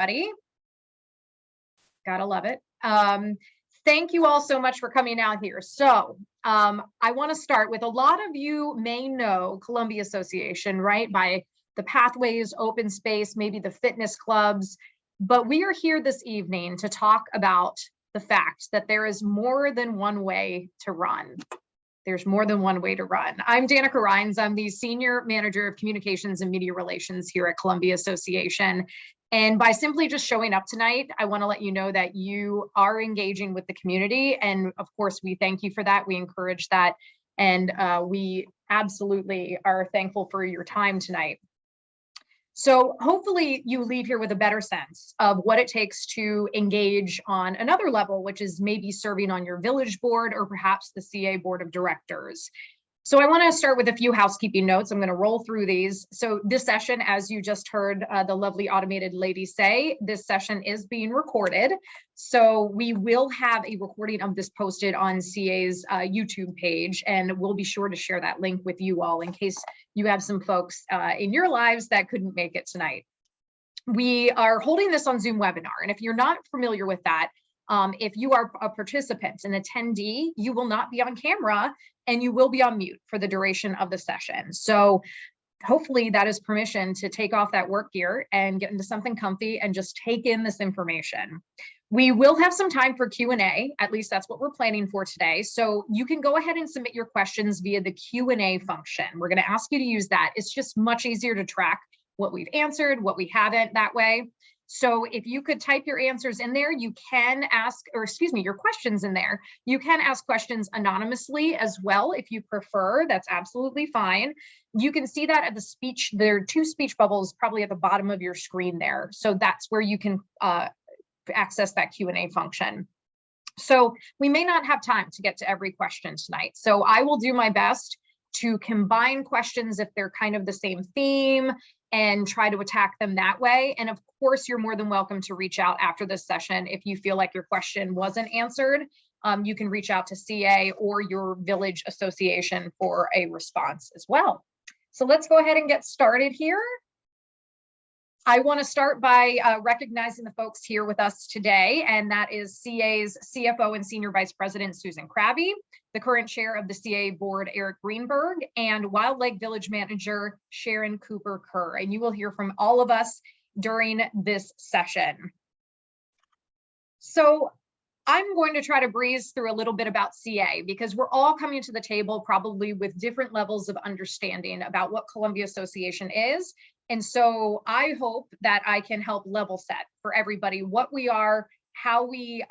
everybody. Gotta love it. Thank you all so much for coming out here. So I want to start with, a lot of you may know Columbia Association, right? By the pathways, open space, maybe the fitness clubs. But we are here this evening to talk about the fact that there is more than one way to run. There's more than one way to run. I'm Dannika Rynes. I'm the Senior Manager of Communications and Media Relations here at Columbia Association. And by simply just showing up tonight, I want to let you know that you are engaging with the community. And of course, we thank you for that. We encourage that. And we absolutely are thankful for your time tonight. So hopefully you leave here with a better sense of what it takes to engage on another level, which is maybe serving on your village board or perhaps the CA board of directors. So I want to start with a few housekeeping notes. I'm going to roll through these. So this session, as you just heard the lovely automated lady say, this session is being recorded. So we will have a recording of this posted on CA's YouTube page, and we'll be sure to share that link with you all in case you have some folks in your lives that couldn't make it tonight. We are holding this on Zoom webinar, and if you're not familiar with that, if you are a participant, an attendee, you will not be on camera and you will be on mute for the duration of the session. So hopefully that is permission to take off that work gear and get into something comfy and just take in this information. We will have some time for Q&A, at least that's what we're planning for today. So you can go ahead and submit your questions via the Q&A function. We're going to ask you to use that. It's just much easier to track what we've answered, what we haven't that way. So if you could type your answers in there, you can ask, or excuse me, your questions in there. You can ask questions anonymously as well if you prefer. That's absolutely fine. You can see that at the speech. There are two speech bubbles probably at the bottom of your screen there. So that's where you can access that Q&A function. So we may not have time to get to every question tonight. So I will do my best to combine questions if they're kind of the same theme and try to attack them that way. And of course, you're more than welcome to reach out after this session. If you feel like your question wasn't answered, you can reach out to CA or your village association for a response as well. So let's go ahead and get started here. I want to start by recognizing the folks here with us today, and that is CA's CFO and Senior Vice President, Susan Krabbe, the current chair of the CA board, Eric Greenberg, and Wilde Lake Village Manager, Sharon Cooper-Kerr. And you will hear from all of us during this session. So I'm going to try to breeze through a little bit about CA because we're all coming to the table probably with different levels of understanding about what Columbia Association is. And so I hope that I can help level set for everybody what we are, how we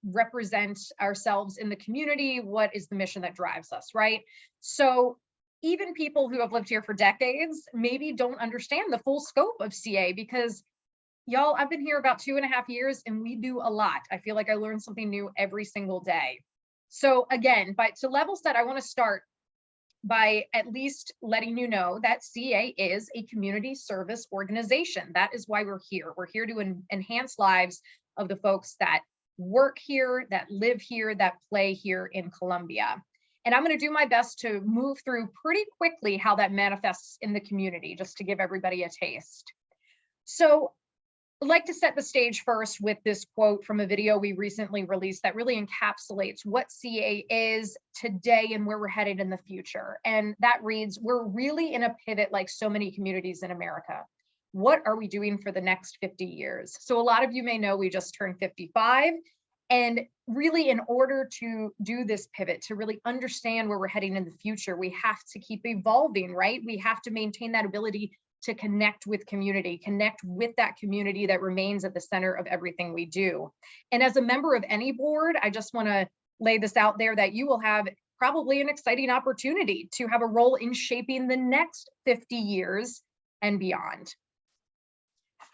represent ourselves in the community, what is the mission that drives us, right? So even people who have lived here for decades maybe don't understand the full scope of CA because y'all, I've been here about 2.5 years and we do a lot. I feel like I learn something new every single day. So again, but to level set, I want to start by at least letting you know that CA is a community service organization. That is why we're here. We're here to enhance lives of the folks that work here, that live here, that play here in Columbia. And I'm going to do my best to move through pretty quickly how that manifests in the community, just to give everybody a taste. So I'd like to set the stage first with this quote from a video we recently released that really encapsulates what CA is today and where we're headed in the future. And that reads, "We're really in a pivot like so many communities in America. What are we doing for the next 50 years? So a lot of you may know we just turned 55. And really, in order to do this pivot, to really understand where we're heading in the future, we have to keep evolving, right? We have to maintain that ability to connect with community, connect with that community that remains at the center of everything we do. And as a member of any board, I just want to lay this out there that you will have probably an exciting opportunity to have a role in shaping the next 50 years and beyond.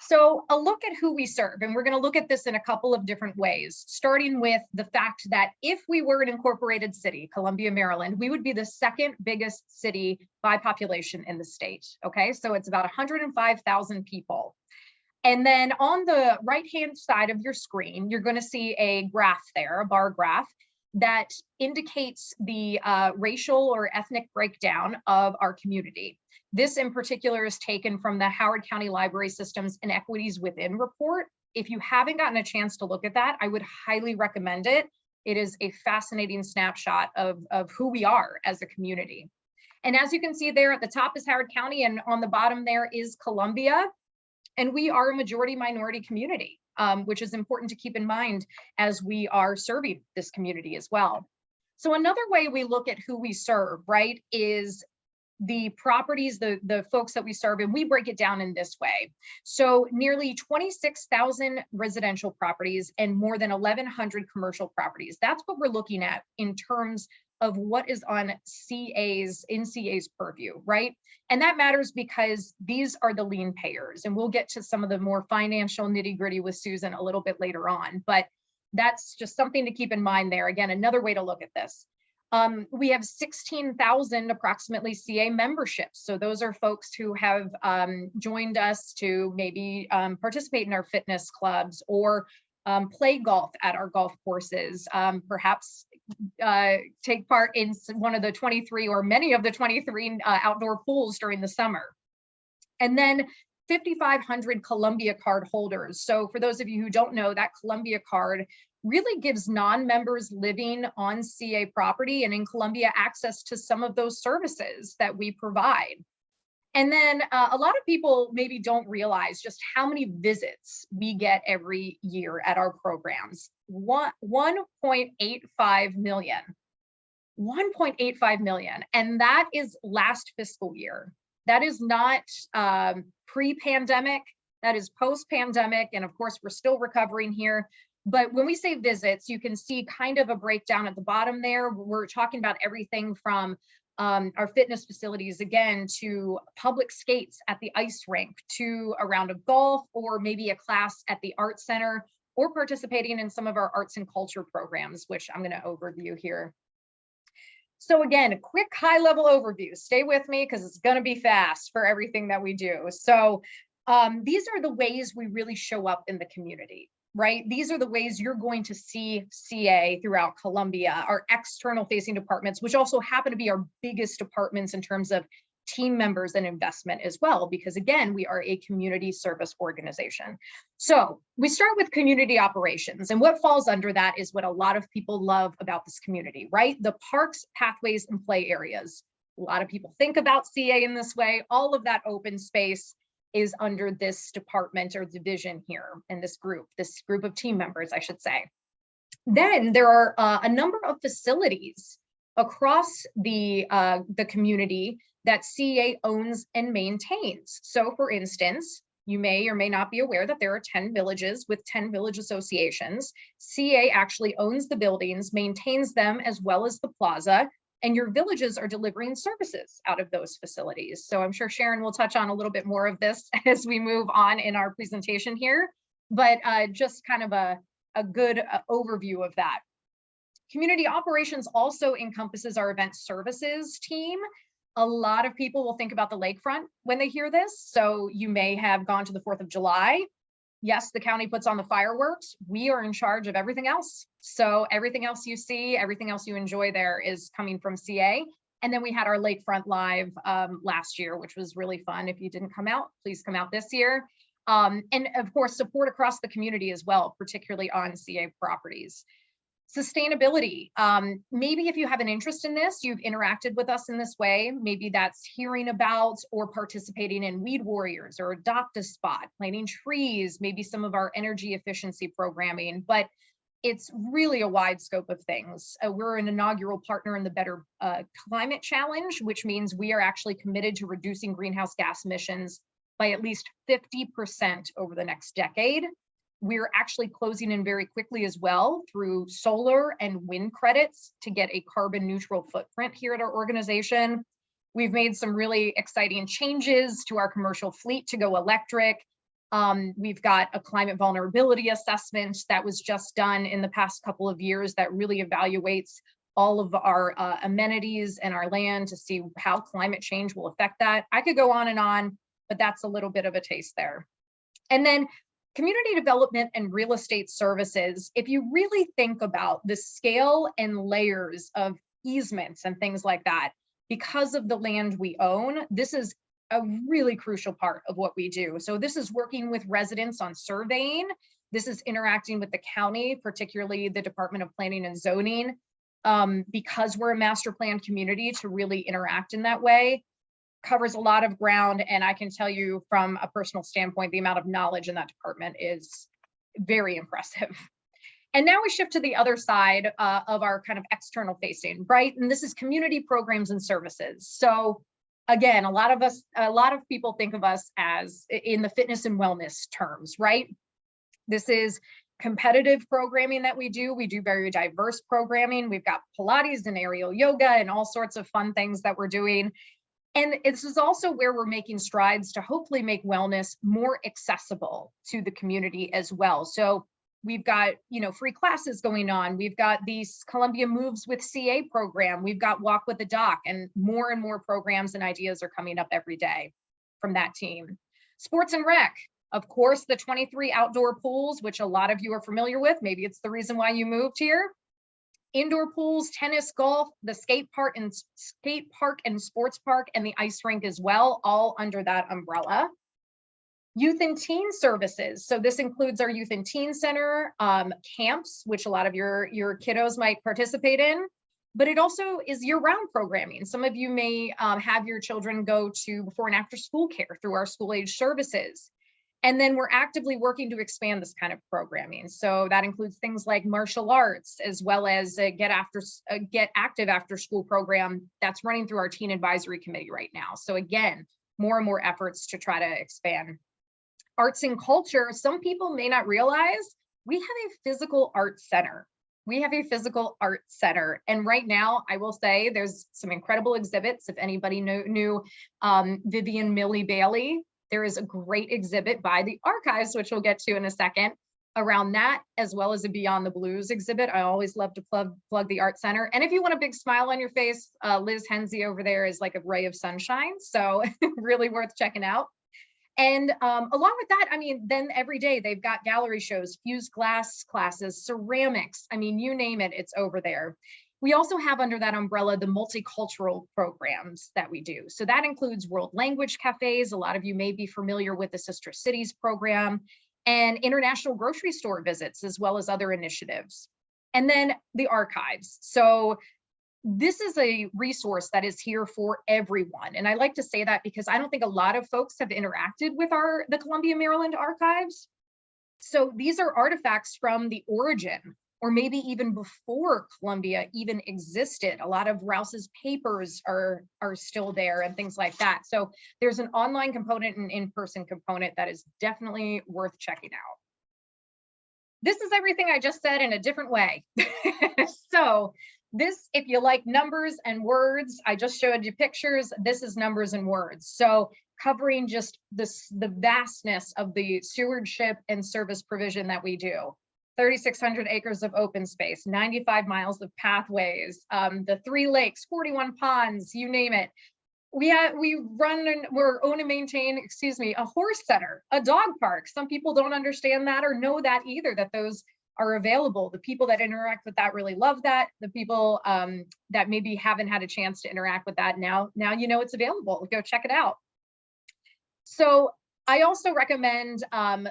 So a look at who we serve, and we're going to look at this in a couple of different ways, starting with the fact that if we were an incorporated city, Columbia, Maryland, we would be the second biggest city by population in the state. Okay, so it's about 105,000 people. And then on the right-hand side of your screen, you're going to see a graph there, a bar graph. that indicates the racial or ethnic breakdown of our community. This in particular is taken from the Howard County Library Systems Inequities Within report. If you haven't gotten a chance to look at that, I would highly recommend it. It is a fascinating snapshot of who we are as a community. And as you can see there at the top is Howard County, and on the bottom there is Columbia. And we are a majority minority community, which is important to keep in mind as we are serving this community as well. So another way we look at who we serve, right, is the properties, the folks that we serve, and we break it down in this way. So nearly 26,000 residential properties and more than 1,100 commercial properties. That's what we're looking at in terms of what is on CA's purview, right? And that matters because these are the lien payers, and we'll get to some of the more financial nitty-gritty with Susan a little bit later on, but that's just something to keep in mind there. Again, another way to look at this. We have 16,000 approximately CA memberships. So those are folks who have joined us to maybe participate in our fitness clubs or play golf at our golf courses, perhaps take part in one of the 23 or many of the 23 outdoor pools during the summer. And then 5,500 Columbia card holders. So for those of you who don't know, that Columbia card really gives non-members living on CA property and in Columbia access to some of those services that we provide. And then a lot of people maybe don't realize just how many visits we get every year at our programs. 1.85 million. 1.85 million. And that is last fiscal year. That is not pre-pandemic, that is post-pandemic. And of course, we're still recovering here. But when we say visits, you can see kind of a breakdown at the bottom there. We're talking about everything from our fitness facilities, again, to public skates at the ice rink, to a round of golf, or maybe a class at the art center, or participating in some of our arts and culture programs, which I'm going to overview here. So again, a quick high-level overview. Stay with me because it's going to be fast for everything that we do. So these are the ways we really show up in the community, right? These are the ways you're going to see CA throughout Columbia, our external facing departments, which also happen to be our biggest departments in terms of team members and investment as well, because again, we are a community service organization. So we start with community operations, and what falls under that is what a lot of people love about this community, right? The parks, pathways, and play areas. A lot of people think about CA in this way. All of that open space is under this department or division here in this group of team members, I should say. Then there are a number of facilities across the community that CA owns and maintains. So for instance, you may or may not be aware that there are 10 villages with 10 village associations. CA actually owns the buildings, maintains them, as well as the plaza, and your villages are delivering services out of those facilities. So I'm sure Sharon will touch on a little bit more of this as we move on in our presentation here, but just kind of a good overview of that. Community operations also encompasses our event services team. A lot of people will think about the lakefront when they hear this. So you may have gone to the 4th of July. Yes, the county puts on the fireworks. We are in charge of everything else. So everything else you see, everything else you enjoy there is coming from CA. And then we had our Lakefront Live last year, which was really fun. If you didn't come out, please come out this year. And of course, support across the community as well, particularly on CA properties. Sustainability. Maybe if you have an interest in this, you've interacted with us in this way. Maybe that's hearing about or participating in Weed Warriors or Adopt a Spot, planting trees, maybe some of our energy efficiency programming, but it's really a wide scope of things. We're an inaugural partner in the Better Climate Challenge, which means we are actually committed to reducing greenhouse gas emissions by at least 50% over the next decade. We're actually closing in very quickly as well through solar and wind credits to get a carbon neutral footprint here at our organization. We've made some really exciting changes to our commercial fleet to go electric. We've got a climate vulnerability assessment that was just done in the past couple of years that really evaluates all of our amenities and our land to see how climate change will affect that. I could go on and on, but that's a little bit of a taste there. And then Community development and real estate services, if you really think about the scale and layers of easements and things like that, because of the land we own, this is a really crucial part of what we do. So this is working with residents on surveying. This is interacting with the county, particularly the Department of Planning and Zoning, because we're a master plan community, to really interact in that way. Covers a lot of ground, and I can tell you from a personal standpoint, the amount of knowledge in that department is very impressive. And now we shift to the other side of our kind of external facing, right? And this is community programs and services. So again, a lot of people think of us as in the fitness and wellness terms, right? This is competitive programming that we do. We do very diverse programming. We've got Pilates and aerial yoga and all sorts of fun things that we're doing. And this is also where we're making strides to hopefully make wellness more accessible to the community as well. So we've got, free classes going on. We've got these Columbia Moves with CA program. We've got Walk with the Doc, and more programs and ideas are coming up every day from that team. Sports and rec, of course, the 23 outdoor pools, which a lot of you are familiar with. Maybe it's the reason why you moved here. Indoor pools, tennis, golf, the skate park and sports park, and the ice rink as well, all under that umbrella. Youth and teen services. So this includes our youth and teen center, camps, which a lot of your kiddos might participate in, but it also is year-round programming. Some of you may have your children go to before and after school care through our school age services. And then we're actively working to expand this kind of programming. So that includes things like martial arts, as well as a Get Active after school program that's running through our teen advisory committee right now. So again, more and more efforts to try to expand. Arts and culture, some people may not realize we have a physical art center. And right now, I will say there's some incredible exhibits. If anybody knew Vivian Millie Bailey, there is a great exhibit by the archives, which we'll get to in a second, around that, as well as a Beyond the Blues exhibit. I always love to plug the art center. And if you want a big smile on your face, Liz Hensey over there is like a ray of sunshine. So really worth checking out. And along with that, then every day they've got gallery shows, fused glass classes, ceramics. You name it, it's over there. We also have under that umbrella the multicultural programs that we do. So that includes world language cafes. A lot of you may be familiar with the Sister Cities program, and international grocery store visits, as well as other initiatives. And then the archives. So this is a resource that is here for everyone. And I like to say that because I don't think a lot of folks have interacted with the Columbia, Maryland archives. So these are artifacts from the origin, or maybe even before Columbia even existed. A lot of Rouse's papers are still there and things like that. So there's an online component and in-person component that is definitely worth checking out. This is everything I just said in a different way. So this, if you like numbers and words, I just showed you pictures. This is numbers and words. So covering just the vastness of the stewardship and service provision that we do. 3,600 acres of open space, 95 miles of pathways, the 3 lakes, 41 ponds, you name it. We own and maintain, a horse center, a dog park. Some people don't understand that or know that either, that those are available. The people that interact with that really love that. The people that maybe haven't had a chance to interact with that, now you know it's available. Go check it out. So I also recommend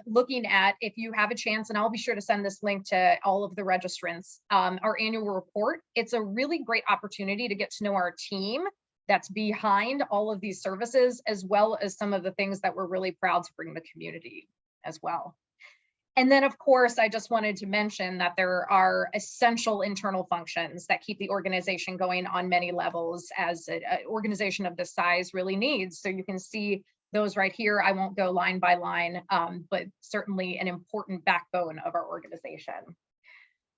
looking at, if you have a chance, and I'll be sure to send this link to all of the registrants, our annual report. It's a really great opportunity to get to know our team that's behind all of these services, as well as some of the things that we're really proud to bring the community as well. And then, of course, I just wanted to mention that there are essential internal functions that keep the organization going on many levels, as an organization of this size really needs. So you can see those right here. I won't go line by line, but certainly an important backbone of our organization.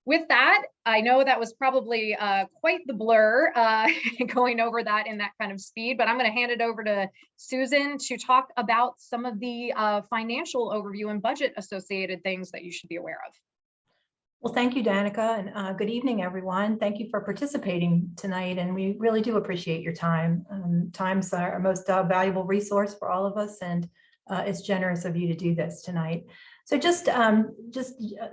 With that, I know that was probably quite the blur going over that in that kind of speed, but I'm going to hand it over to Susan to talk about some of the financial overview and budget associated things that you should be aware of. Well, thank you, Dannika, and good evening, everyone. Thank you for participating tonight, and we really do appreciate your time. Time's our most valuable resource for all of us, and it's generous of you to do this tonight. So just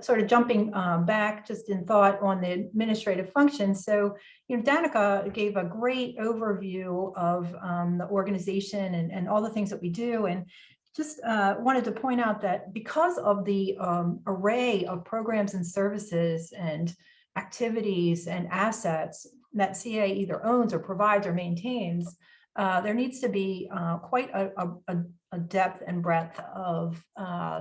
sort of jumping back just in thought on the administrative functions. So, Dannika gave a great overview of the organization and all the things that we do. And just wanted to point out that because of the array of programs and services and activities and assets that CA either owns or provides or maintains, there needs to be quite a depth and breadth of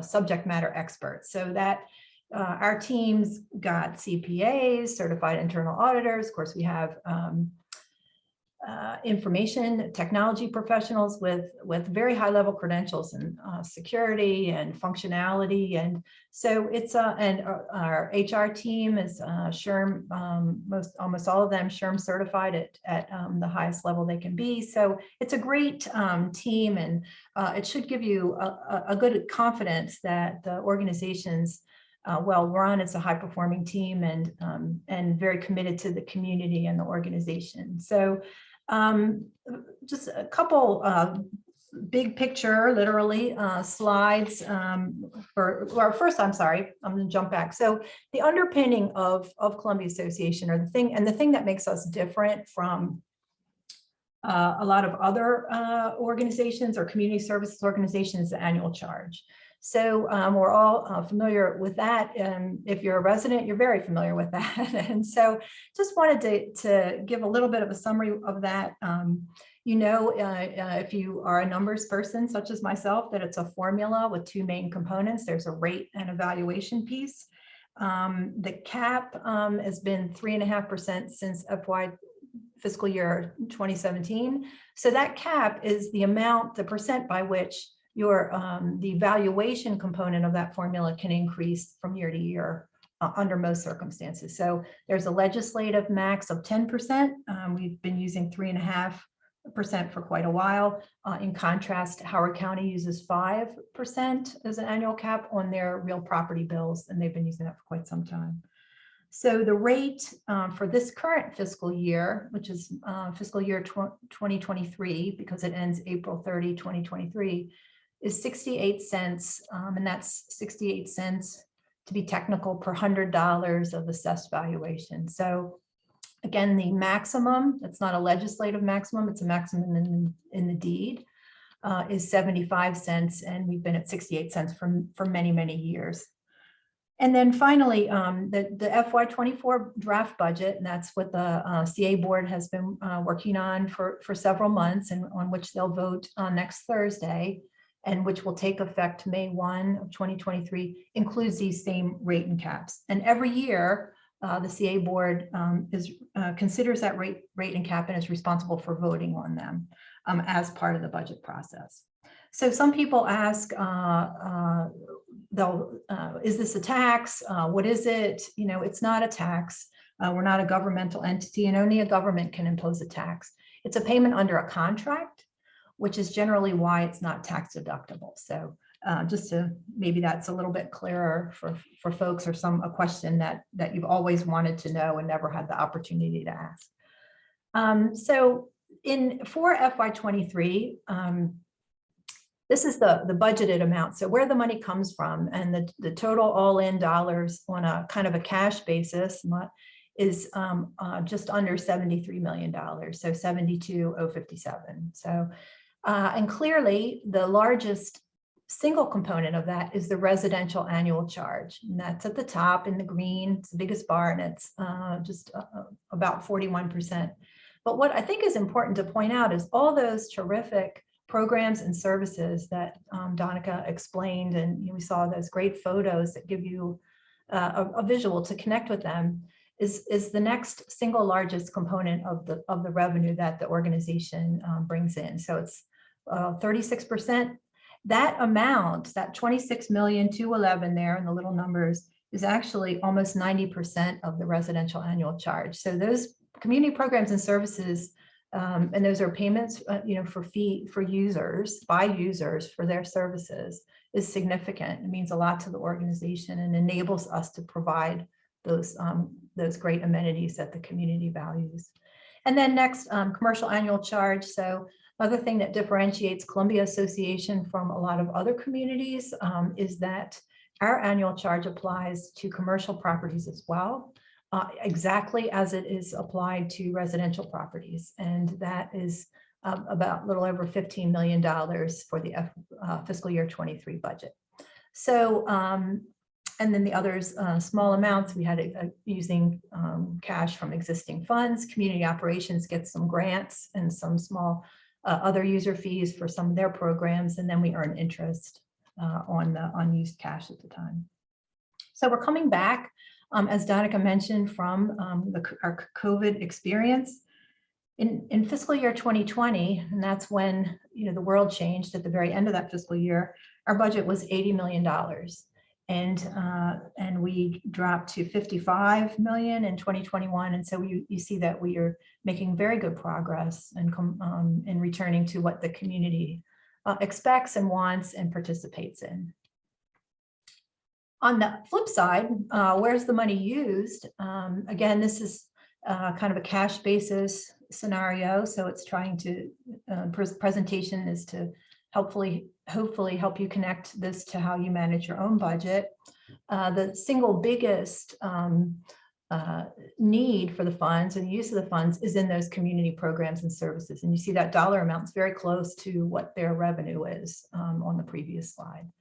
subject matter experts, so that our teams got CPAs, certified internal auditors. Of course, we have information technology professionals with very high level credentials in security and functionality. And so it's and our HR team is SHRM, almost all of them SHRM certified at the highest level they can be. So it's a great team, and it should give you a good confidence that the organization's well run. It's a high performing team and very committed to the community and the organization. So just a couple big picture, literally, slides first, I'm sorry, I'm going to jump back. So the underpinning of Columbia Association, or the thing that makes us different from a lot of other organizations or community services organizations, the annual charge. So we're all familiar with that. If you're a resident, you're very familiar with that. And so just wanted to give a little bit of a summary of that. If you are a numbers person, such as myself, that it's a formula with two main components. There's a rate and evaluation piece. The cap has been 3.5% since fiscal year 2017. So that cap is the amount, the percent by which the valuation component of that formula can increase from year to year under most circumstances. So there's a legislative max of 10%. We've been using 3.5% for quite a while. In contrast, Howard County uses 5% as an annual cap on their real property bills, and they've been using that for quite some time. So the rate for this current fiscal year, which is fiscal year 2023, because it ends April 30, 2023, is 68 cents, and that's 68 cents to be technical per $100 of assessed valuation. So again, the maximum, that's not a legislative maximum, it's a maximum in the deed, is 75 cents, and we've been at 68 cents for many, many years. And then finally, the FY24 draft budget, and that's what the CA board has been working on for several months, and on which they'll vote on next Thursday, and which will take effect May 1 of 2023, includes these same rate and caps. And every year, the CA board considers that rate and cap and is responsible for voting on them as part of the budget process. So some people ask, is this a tax? What is it? It's not a tax. We're not a governmental entity, and only a government can impose a tax. It's a payment under a contract, which is generally why it's not tax deductible. So just to, maybe that's a little bit clearer for folks, or a question that you've always wanted to know and never had the opportunity to ask. So for FY23, this is the budgeted amount. So where the money comes from, and the total all-in dollars on a kind of a cash basis is just under $73 million. So 72,057. So and clearly the largest single component of that is the residential annual charge, and that's at the top in the green. It's the biggest bar, and it's just about 41%. But what I think is important to point out is all those terrific programs and services that Dannika explained, and we saw those great photos that give you a visual to connect with them, is the next single largest component of the revenue that the organization brings in. So it's 36%. That amount, that 26,211,000 there in the little numbers, is actually almost 90% of the residential annual charge. So those community programs and services, and those are payments, for users, by users for their services, is significant. It means a lot to the organization and enables us to provide those great amenities that the community values. And then next, commercial annual charge. So another thing that differentiates Columbia Association from a lot of other communities is that our annual charge applies to commercial properties as well, exactly as it is applied to residential properties. And that is about a little over $15 million for the fiscal year 23 budget. So, and then the others, small amounts, we had using cash from existing funds. Community operations gets some grants and some small other user fees for some of their programs, and then we earn interest on the unused cash at the time. So we're coming back, as Dannika mentioned, from our COVID experience. In fiscal year 2020, and that's when the world changed at the very end of that fiscal year, our budget was $80 million. And we dropped to 55 million in 2021. And so you see that we are making very good progress and in returning to what the community expects and wants and participates in. On the flip side, where's the money used? Again, this is kind of a cash basis scenario. So it's trying to, presentation is to hopefully help you connect this to how you manage your own budget. The single biggest need for the funds and use of the funds is in those community programs and services. And you see that dollar amount is very close to what their revenue is on the previous slide.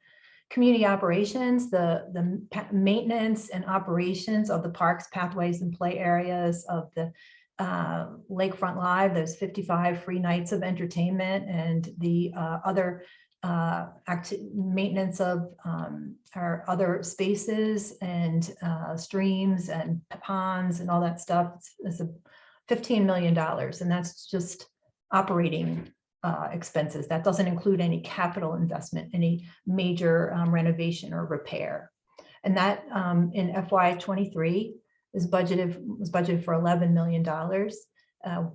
Community operations, the maintenance and operations of the parks, pathways, and play areas of the Lakefront Live, those 55 free nights of entertainment, and the other maintenance of our other spaces and streams and ponds and all that stuff is $15 million. And that's just operating expenses. That doesn't include any capital investment, any major renovation or repair. And that in FY23 was budgeted for $11 million.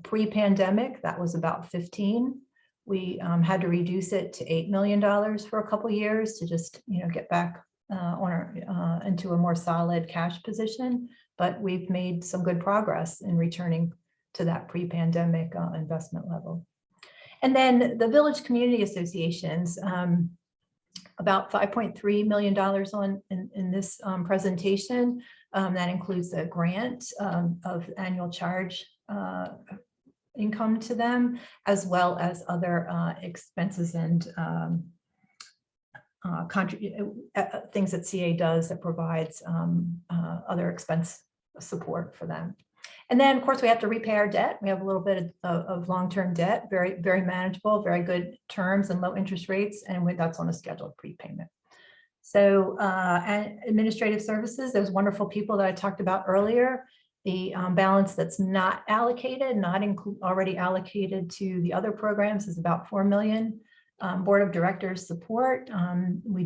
Pre-pandemic, that was about 15. We had to reduce it to $8 million for a couple of years to just get back into a more solid cash position. But we've made some good progress in returning to that pre-pandemic investment level. And then the village community associations, about $5.3 million in this presentation. That includes a grant of annual charge income to them, as well as other expenses and things that CA does that provides other expense support for them. And then, of course, we have to repay our debt. We have a little bit of long-term debt, very, very manageable, very good terms and low interest rates, and that's on a scheduled prepayment. So and administrative services, those wonderful people that I talked about earlier, the balance that's not allocated, already allocated to the other programs is about 4 million. Board of directors support,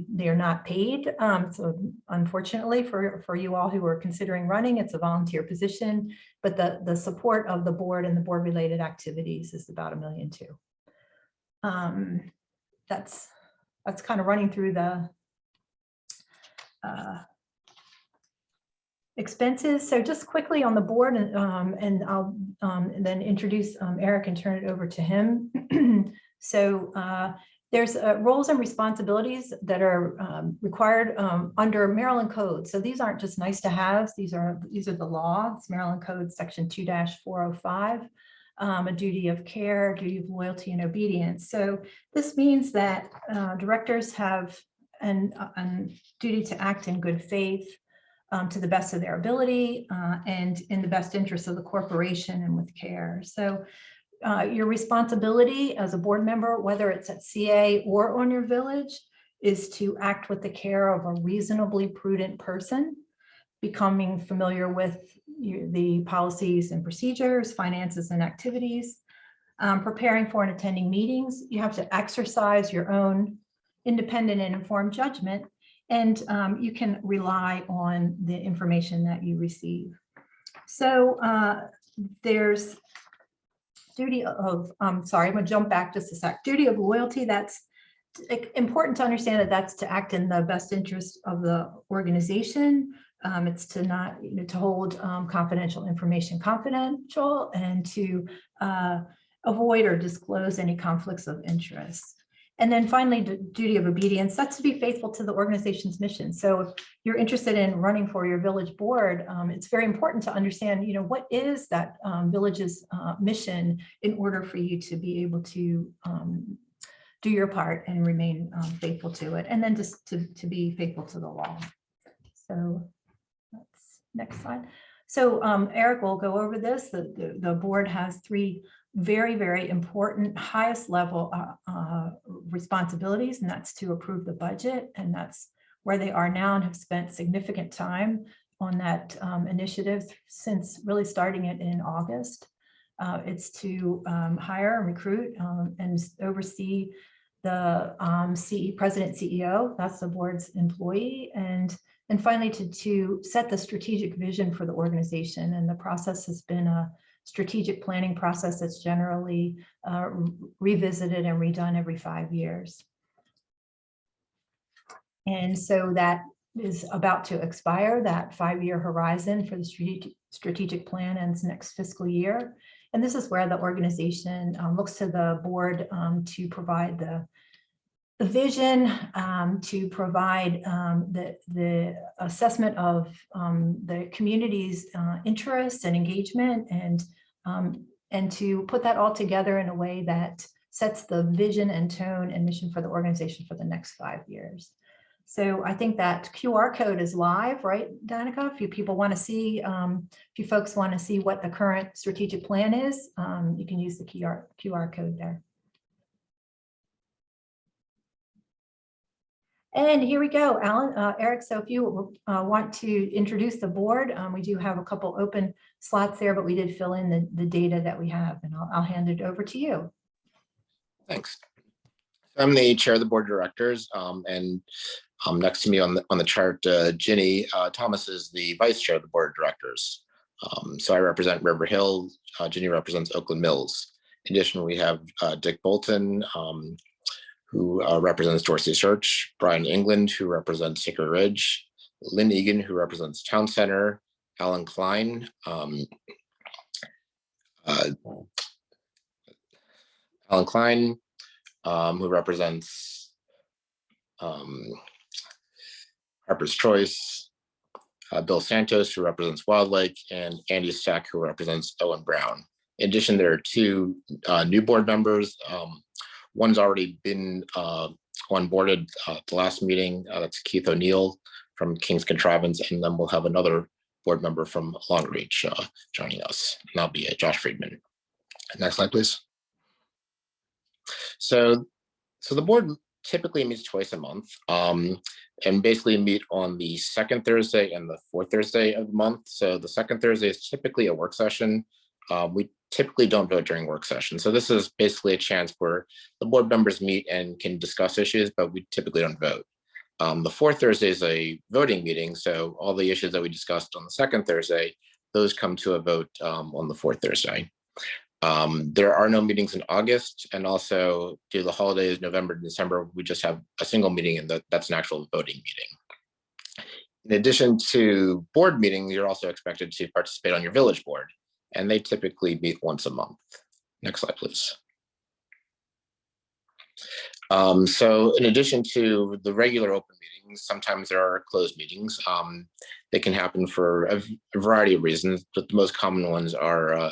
they are not paid. So unfortunately for you all who are considering running, it's a volunteer position, but the support of the board and the board related activities is about $1 million too. That's kind of running through the expenses. So just quickly on the board, and I'll then introduce Eric and turn it over to him. So there's roles and responsibilities that are required under Maryland Code. So these aren't just nice to have. These are the law. It's Maryland Code section 2-405, a duty of care, duty of loyalty and obedience. So this means that directors have a duty to act in good faith, to the best of their ability, and in the best interest of the corporation and with care. So your responsibility as a board member, whether it's at CA or on your village, is to act with the care of a reasonably prudent person, becoming familiar with the policies and procedures, finances and activities, preparing for and attending meetings. You have to exercise your own independent and informed judgment, and you can rely on the information that you receive. So there's duty of, sorry, I'm gonna jump back just a sec. Duty of loyalty, that's important to understand that that's to act in the best interest of the organization. It's to not, to hold confidential information confidential, and to avoid or disclose any conflicts of interest. And then finally, duty of obedience, that's to be faithful to the organization's mission. So if you're interested in running for your village board, it's very important to understand, what is that village's mission in order for you to be able to do your part and remain faithful to it. And then just to be faithful to the law. So that's next slide. So Eric will go over this. The board has 3 very, very important highest level responsibilities, and that's to approve the budget. And that's where they are now and have spent significant time on that initiative since really starting it in August. It's to hire and recruit and oversee the president CEO, that's the board's employee, and finally to set the strategic vision for the organization. And the process has been a strategic planning process that's generally revisited and redone every 5 years. And so that is about to expire. That 5-year horizon for the strategic plan ends next fiscal year. And this is where the organization looks to the board to provide the vision, to provide the assessment of the community's interest and engagement, and to put that all together in a way that sets the vision and tone and mission for the organization for the next 5 years. So I think that QR code is live, right, Dannika? If you people want to see, if you folks want to see what the current strategic plan is, you can use the QR code there. And here we go, Eric, so if you want to introduce the board, we do have a couple open slots there, but we did fill in the data that we have, and I'll hand it over to you. Thanks. I'm the chair of the board of directors, and next to me on the chart, Ginny Thomas is the vice chair of the board of directors. So I represent River Hill, Ginny represents Oakland Mills. In addition, we have Dick Bolton, who represents Dorsey Church, Brian England, who represents Hickory Ridge, Lynn Egan, who represents Town Center, Alan Klein, who represents Harper's Choice, Bill Santos, who represents Wilde Lake, and Andy Stack, who represents Owen Brown. In addition, there are 2 new board members. One's already been onboarded at the last meeting. That's Keith O'Neill from King's Contrivance, and then we'll have another board member from Longreach joining us, and that'll be Josh Friedman. Next slide, please. So the board typically meets twice a month, and basically meet on the 2nd Thursday and the 4th Thursday of the month. So the 2nd Thursday is typically a work session. We typically don't vote during work sessions. So this is basically a chance where the board members meet and can discuss issues, but we typically don't vote. The 4th Thursday is a voting meeting. So all the issues that we discussed on the 2nd Thursday, those come to a vote on the 4th Thursday. There are no meetings in August, and also due to the holidays, November and December, we just have a single meeting, and that's an actual voting meeting. In addition to board meetings, you're also expected to participate on your village board, and they typically meet once a month. Next slide, please. So in addition to the regular open meetings, sometimes there are closed meetings. They can happen for a variety of reasons, but the most common ones are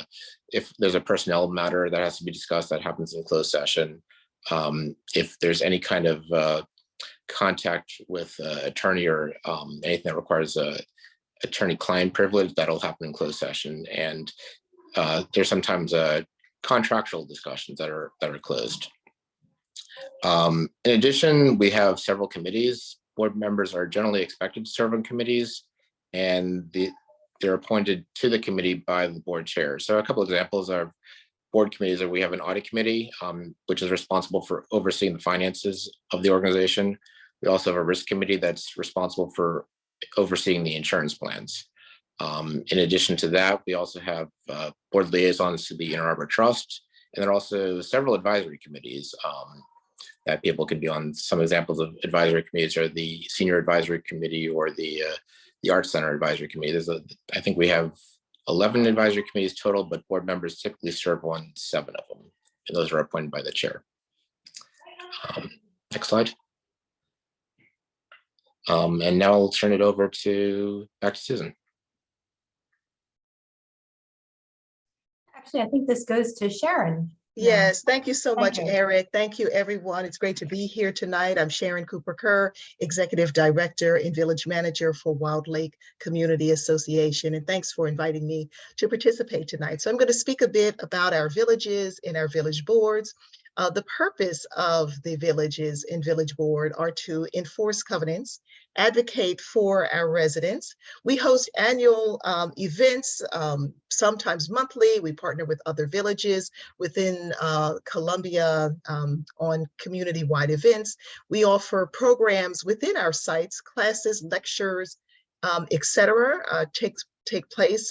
if there's a personnel matter that has to be discussed, that happens in closed session. If there's any kind of contact with attorney or anything that requires attorney-client privilege, that'll happen in closed session. And there's sometimes contractual discussions that are closed. In addition, we have several committees. Board members are generally expected to serve on committees, and they're appointed to the committee by the board chair. So a couple of examples of board committees are we have an audit committee, which is responsible for overseeing the finances of the organization. We also have a risk committee that's responsible for overseeing the insurance plans. In addition to that, we also have board liaisons to the Inner Harbor Trust, and there are also several advisory committees that people can be on. Some examples of advisory committees are the Senior Advisory Committee or the Arts Center Advisory Committee. I think we have 11 advisory committees total, but board members typically serve on 7 of them, and those are appointed by the chair. Next slide. And now I'll turn it over back to Susan. Actually, I think this goes to Sharon. Yes, thank you so much, you. Eric. Thank you, everyone. It's great to be here tonight. I'm Sharon Cooper-Kerr, Executive Director and Village Manager for Wilde Lake Community Association. And thanks for inviting me to participate tonight. So I'm going to speak a bit about our villages and our village boards. The purpose of the villages and village board are to enforce covenants, advocate for our residents. We host annual events, sometimes monthly. We partner with other villages within Columbia on community-wide events. We offer programs within our sites, classes, lectures, etc. Take place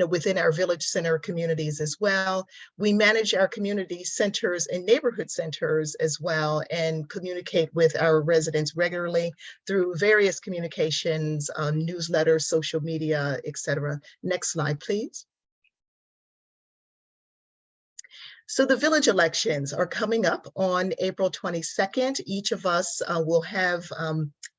within our village center communities as well. We manage our community centers and neighborhood centers as well, and communicate with our residents regularly through various communications, newsletters, social media, etc. Next slide, please. So the village elections are coming up on April 22nd. Each of us will have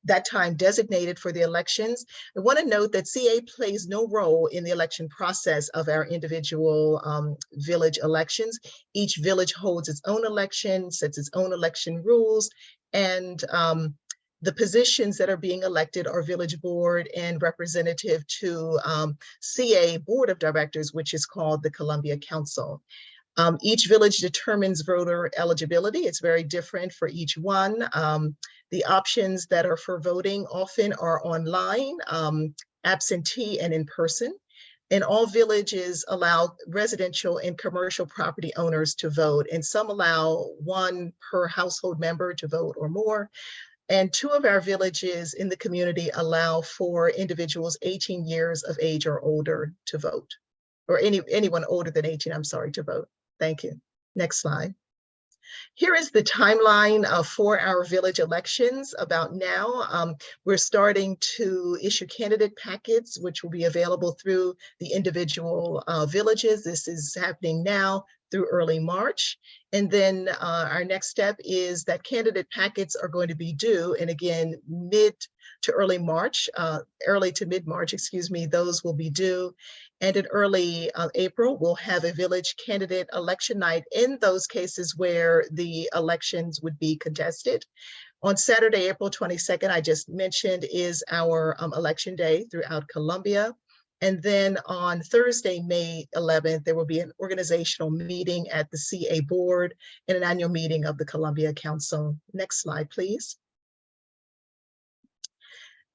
that time designated for the elections. I want to note that CA plays no role in the election process of our individual village elections. Each village holds its own election, sets its own election rules, and the positions that are being elected are village board and representative to CA Board of Directors, which is called the Columbia Council. Each village determines voter eligibility. It's very different for each one. The options that are for voting often are online, absentee, and in person. And all villages allow residential and commercial property owners to vote, and some allow one per household member to vote or more. And 2 of our villages in the community allow for individuals 18 years of age or older to vote, or anyone older than 18, I'm sorry, to vote. Thank you. Next slide. Here is the timeline for our village elections about now. We're starting to issue candidate packets, which will be available through the individual villages. This is happening now through early March. And then our next step is that candidate packets are going to be due, and again, mid to early March, early to mid-March, excuse me, those will be due. And in early April, we'll have a village candidate election night in those cases where the elections would be contested. On Saturday, April 22nd, I just mentioned, is our election day throughout Columbia. And then on Thursday, May 11th, there will be an organizational meeting at the CA board and an annual meeting of the Columbia Council. Next slide, please.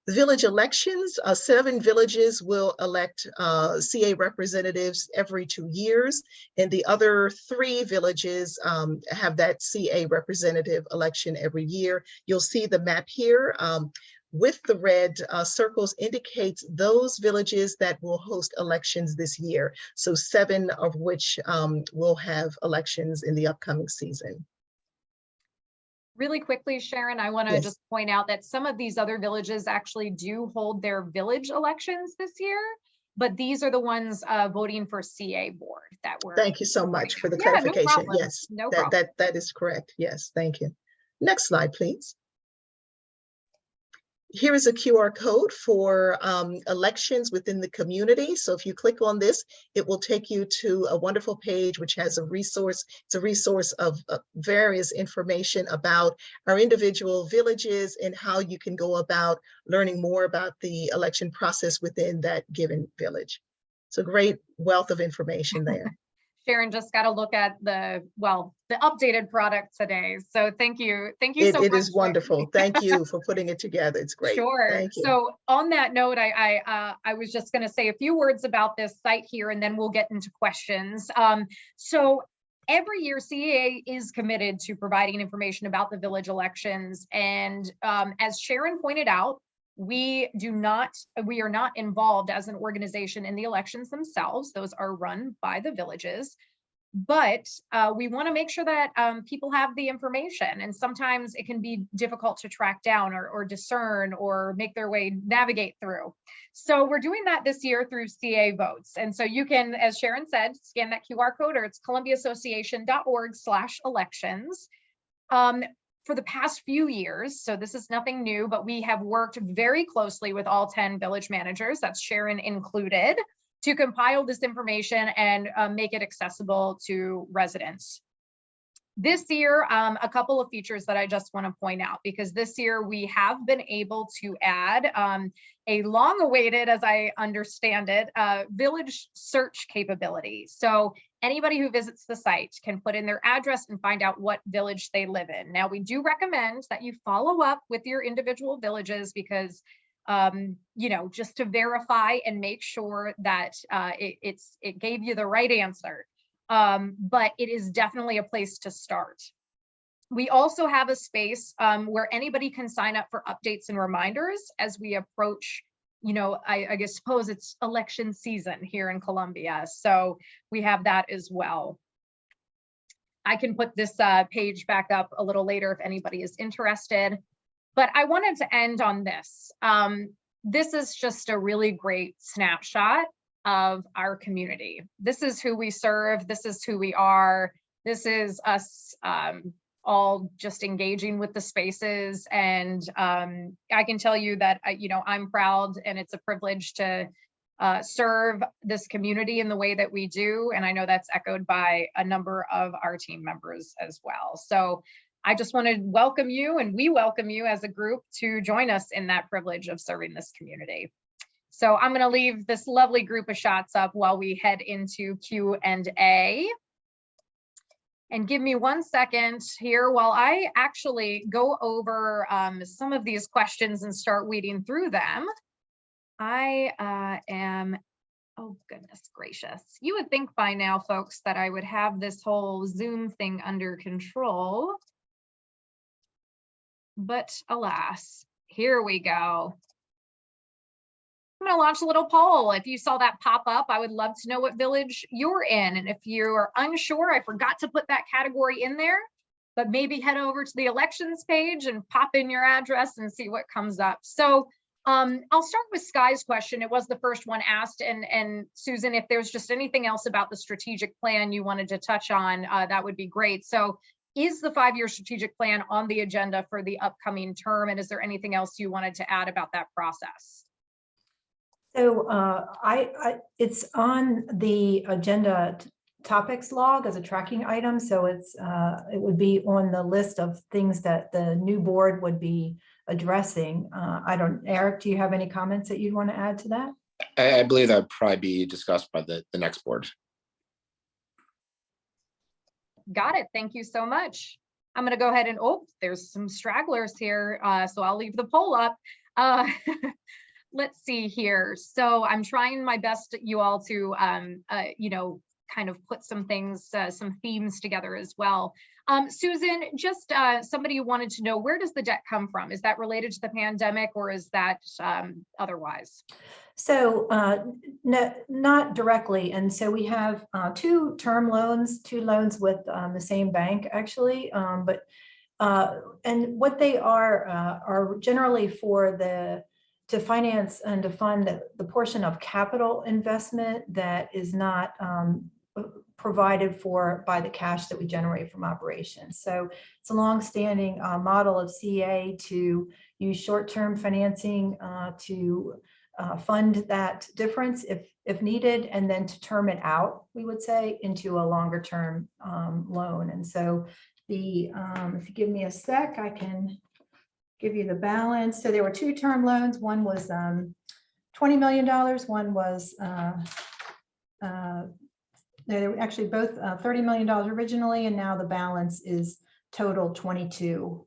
The village elections, 7 villages will elect CA representatives every 2 years, and the other 3 villages have that CA representative election every year. You'll see the map here with the red circles indicates those villages that will host elections this year. So 7 of which will have elections in the upcoming season. Really quickly, Sharon, I want to just point out that some of these other villages actually do hold their village elections this year, but these are the ones voting for CA board that were. Thank you so much for the clarification. No problem. Yes, no problem. That is correct. Yes, thank you. Next slide, please. Here is a QR code for elections within the community. So if you click on this, it will take you to a wonderful page which has a resource. It's a resource of various information about our individual villages and how you can go about learning more about the election process within that given village. It's a great wealth of information there. Sharon just got to look at the updated product today. So thank you so much. It is wonderful. Thank you for putting it together. It's great. Sure. Thank you. So on that note, I was just going to say a few words about this site here, and then we'll get into questions. So every year, CAA is committed to providing information about the village elections. And as Sharon pointed out, we are not involved as an organization in the elections themselves. Those are run by the villages, but we want to make sure that people have the information, and sometimes it can be difficult to track down or discern or make their way navigate through. So we're doing that this year through CA votes. And so you can, as Sharon said, scan that QR code, or it's columbiaassociation.org/elections. For the past few years, so this is nothing new, but we have worked very closely with all 10 village managers, that's Sharon included, to compile this information and make it accessible to residents. This year, a couple of features that I just want to point out, because this year we have been able to add a long-awaited, as I understand it, village search capability. So anybody who visits the site can put in their address and find out what village they live in. Now, we do recommend that you follow up with your individual villages because you know, just to verify and make sure that it gave you the right answer. But it is definitely a place to start. We also have a space where anybody can sign up for updates and reminders as we approach, you know, I guess suppose it's election season here in Columbia. So we have that as well. I can put this page back up a little later if anybody is interested. But I wanted to end on this. This is just a really great snapshot of our community. This is who we serve. This is who we are. This is us all just engaging with the spaces. And I can tell you that, you know, I'm proud and it's a privilege to serve this community in the way that we do. And I know that's echoed by a number of our team members as well. So I just want to welcome you, and we welcome you as a group to join us in that privilege of serving this community. So I'm going to leave this lovely group of shots up while we head into Q&A. And give me 1 second here while I actually go over some of these questions and start weeding through them. I am, oh goodness gracious. You would think by now, folks, that I would have this whole Zoom thing under control. But alas, here we go. I'm going to launch a little poll. If you saw that pop up, I would love to know what village you're in. And if you're unsure, I forgot to put that category in there, but maybe head over to the elections page and pop in your address and see what comes up. So I'll start with Sky's question. It was the first one asked. And Susan, if there's just anything else about the strategic plan you wanted to touch on, that would be great. So is the 5-year strategic plan on the agenda for the upcoming term? And is there anything else you wanted to add about that process? So it's on the agenda topics log as a tracking item. So it would be on the list of things that the new board would be addressing. Eric, do you have any comments that you'd want to add to that? I believe that would probably be discussed by the next board. Got it. Thank you so much. I'm going to go ahead and, oh, there's some stragglers here. So I'll leave the poll up. Let's see here. So I'm trying my best, you all, to, you know, kind of put some things, some themes together as well. Susan, just somebody who wanted to know, where does the debt come from? Is that related to the pandemic or is that otherwise? So no, not directly. And so we have two loans with the same bank, actually. And what they are generally for to finance and to fund the portion of capital investment that is not provided for by the cash that we generate from operations. So it's a long-standing model of CA to use short-term financing to fund that difference if needed, and then to term it out, we would say, into a longer-term loan. And so if you give me a sec, I can give you the balance. So there were two term loans. One was $20 million. One was, they were actually both $30 million originally, and now the balance is total 22,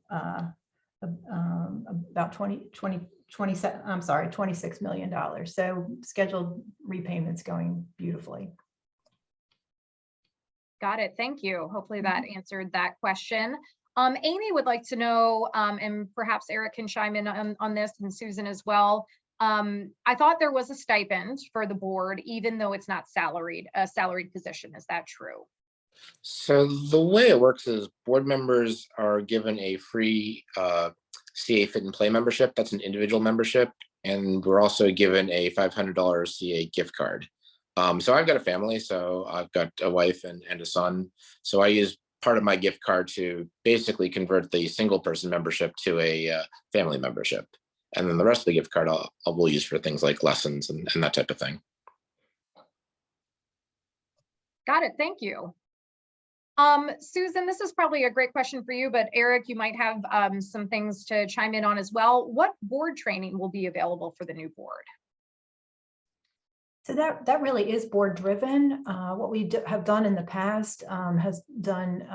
about 26 million dollars. So scheduled repayments going beautifully. Got it. Thank you. Hopefully that answered that question. Amy would like to know, and perhaps Eric can chime in on this, and Susan as well. I thought there was a stipend for the board, even though it's not a salaried position. Is that true? So the way it works is board members are given a free CA Fit and Play membership. That's an individual membership. And we're also given a $500 CA gift card. So I've got a family, so I've got a wife and a son. So I use part of my gift card to basically convert the single person membership to a family membership. And then the rest of the gift card we'll use for things like lessons and that type of thing. Got it. Thank you. Susan, this is probably a great question for you, but Eric, you might have some things to chime in on as well. What board training will be available for the new board? So that really is board driven. What we have done in the past has done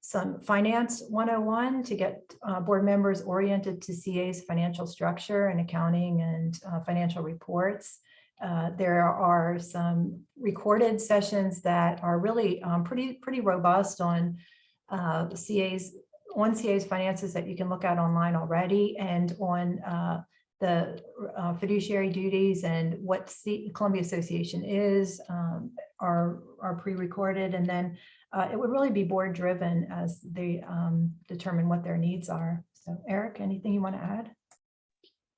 some finance 101 to get board members oriented to CA's financial structure and accounting and financial reports. There are some recorded sessions that are really pretty robust on CA's finances that you can look at online already, and on the fiduciary duties and what Columbia Association is are pre-recorded, and then it would really be board driven as they determine what their needs are. So Eric, anything you want to add?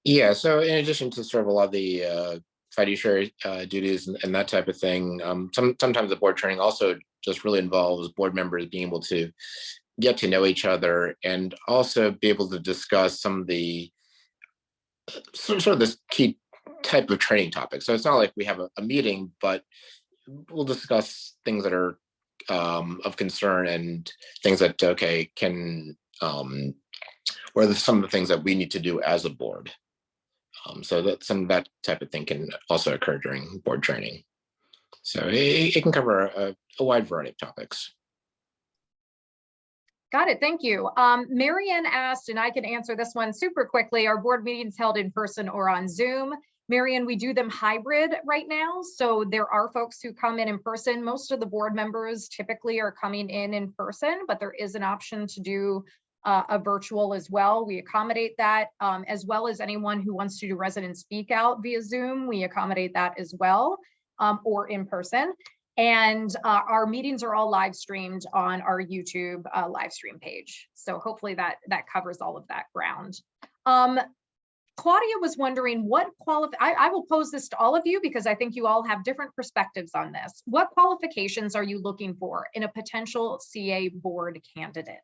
Yeah, so in addition to sort of a lot of the fiduciary duties and that type of thing, sometimes the board training also just really involves board members being able to get to know each other and also be able to discuss some of the sort of this key type of training topics. So it's not like we have a meeting, but we'll discuss things that are of concern and things that, okay, can, what are some of the things that we need to do as a board? So that some of that type of thing can also occur during board training. So it can cover a wide variety of topics. Got it. Thank you. Marianne asked, and I can answer this one super quickly, are board meetings held in person or on Zoom? Marianne, we do them hybrid right now. So there are folks who come in person. Most of the board members typically are coming in person, but there is an option to do a virtual as well. We accommodate that, as well as anyone who wants to do resident speak out via Zoom. We accommodate that as well, or in person. And our meetings are all live streamed on our YouTube live stream page. So hopefully that covers all of that ground. Claudia was wondering what I will pose this to all of you because I think you all have different perspectives on this. What qualifications are you looking for in a potential CA board candidate?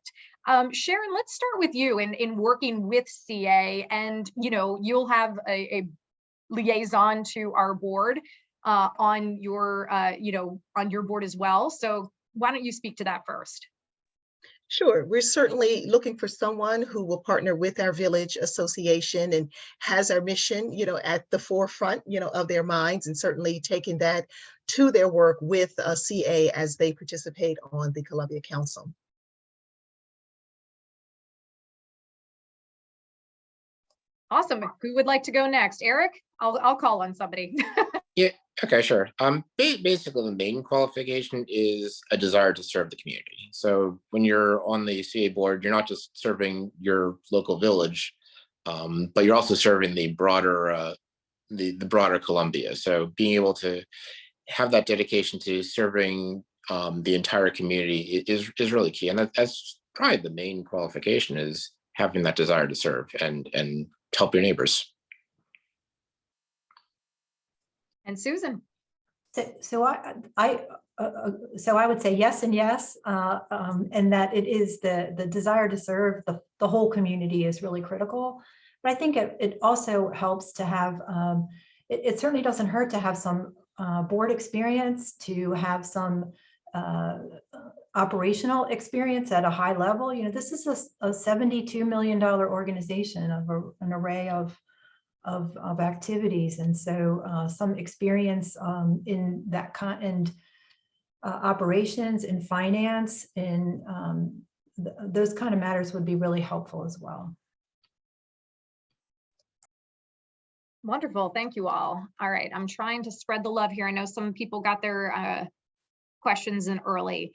Sharon, let's start with you in working with CA, and you'll have a liaison to our board on your board as well. So why don't you speak to that first? Sure. We're certainly looking for someone who will partner with our village association and has our mission, at the forefront, of their minds, and certainly taking that to their work with CA as they participate on the Columbia Council. Awesome. Who would like to go next? Eric? I'll call on somebody. Yeah. Okay, sure. Basically, the main qualification is a desire to serve the community. So when you're on the CA board, you're not just serving your local village, but you're also serving the broader broader Columbia. So being able to have that dedication to serving the entire community is really key, and that's probably the main qualification, is having that desire to serve and help your neighbors. And Susan. So I would say yes and yes, and that it is the desire to serve the whole community is really critical. But I think it also helps to have, it certainly doesn't hurt to have some board experience, to have some operational experience at a high level. This is a $72 million organization of an array of activities, and so some experience in that kind, operations, in finance, in those kind of matters would be really helpful as well. Wonderful. Thank you all. All right. I'm trying to spread the love here. I know some people got their questions in early.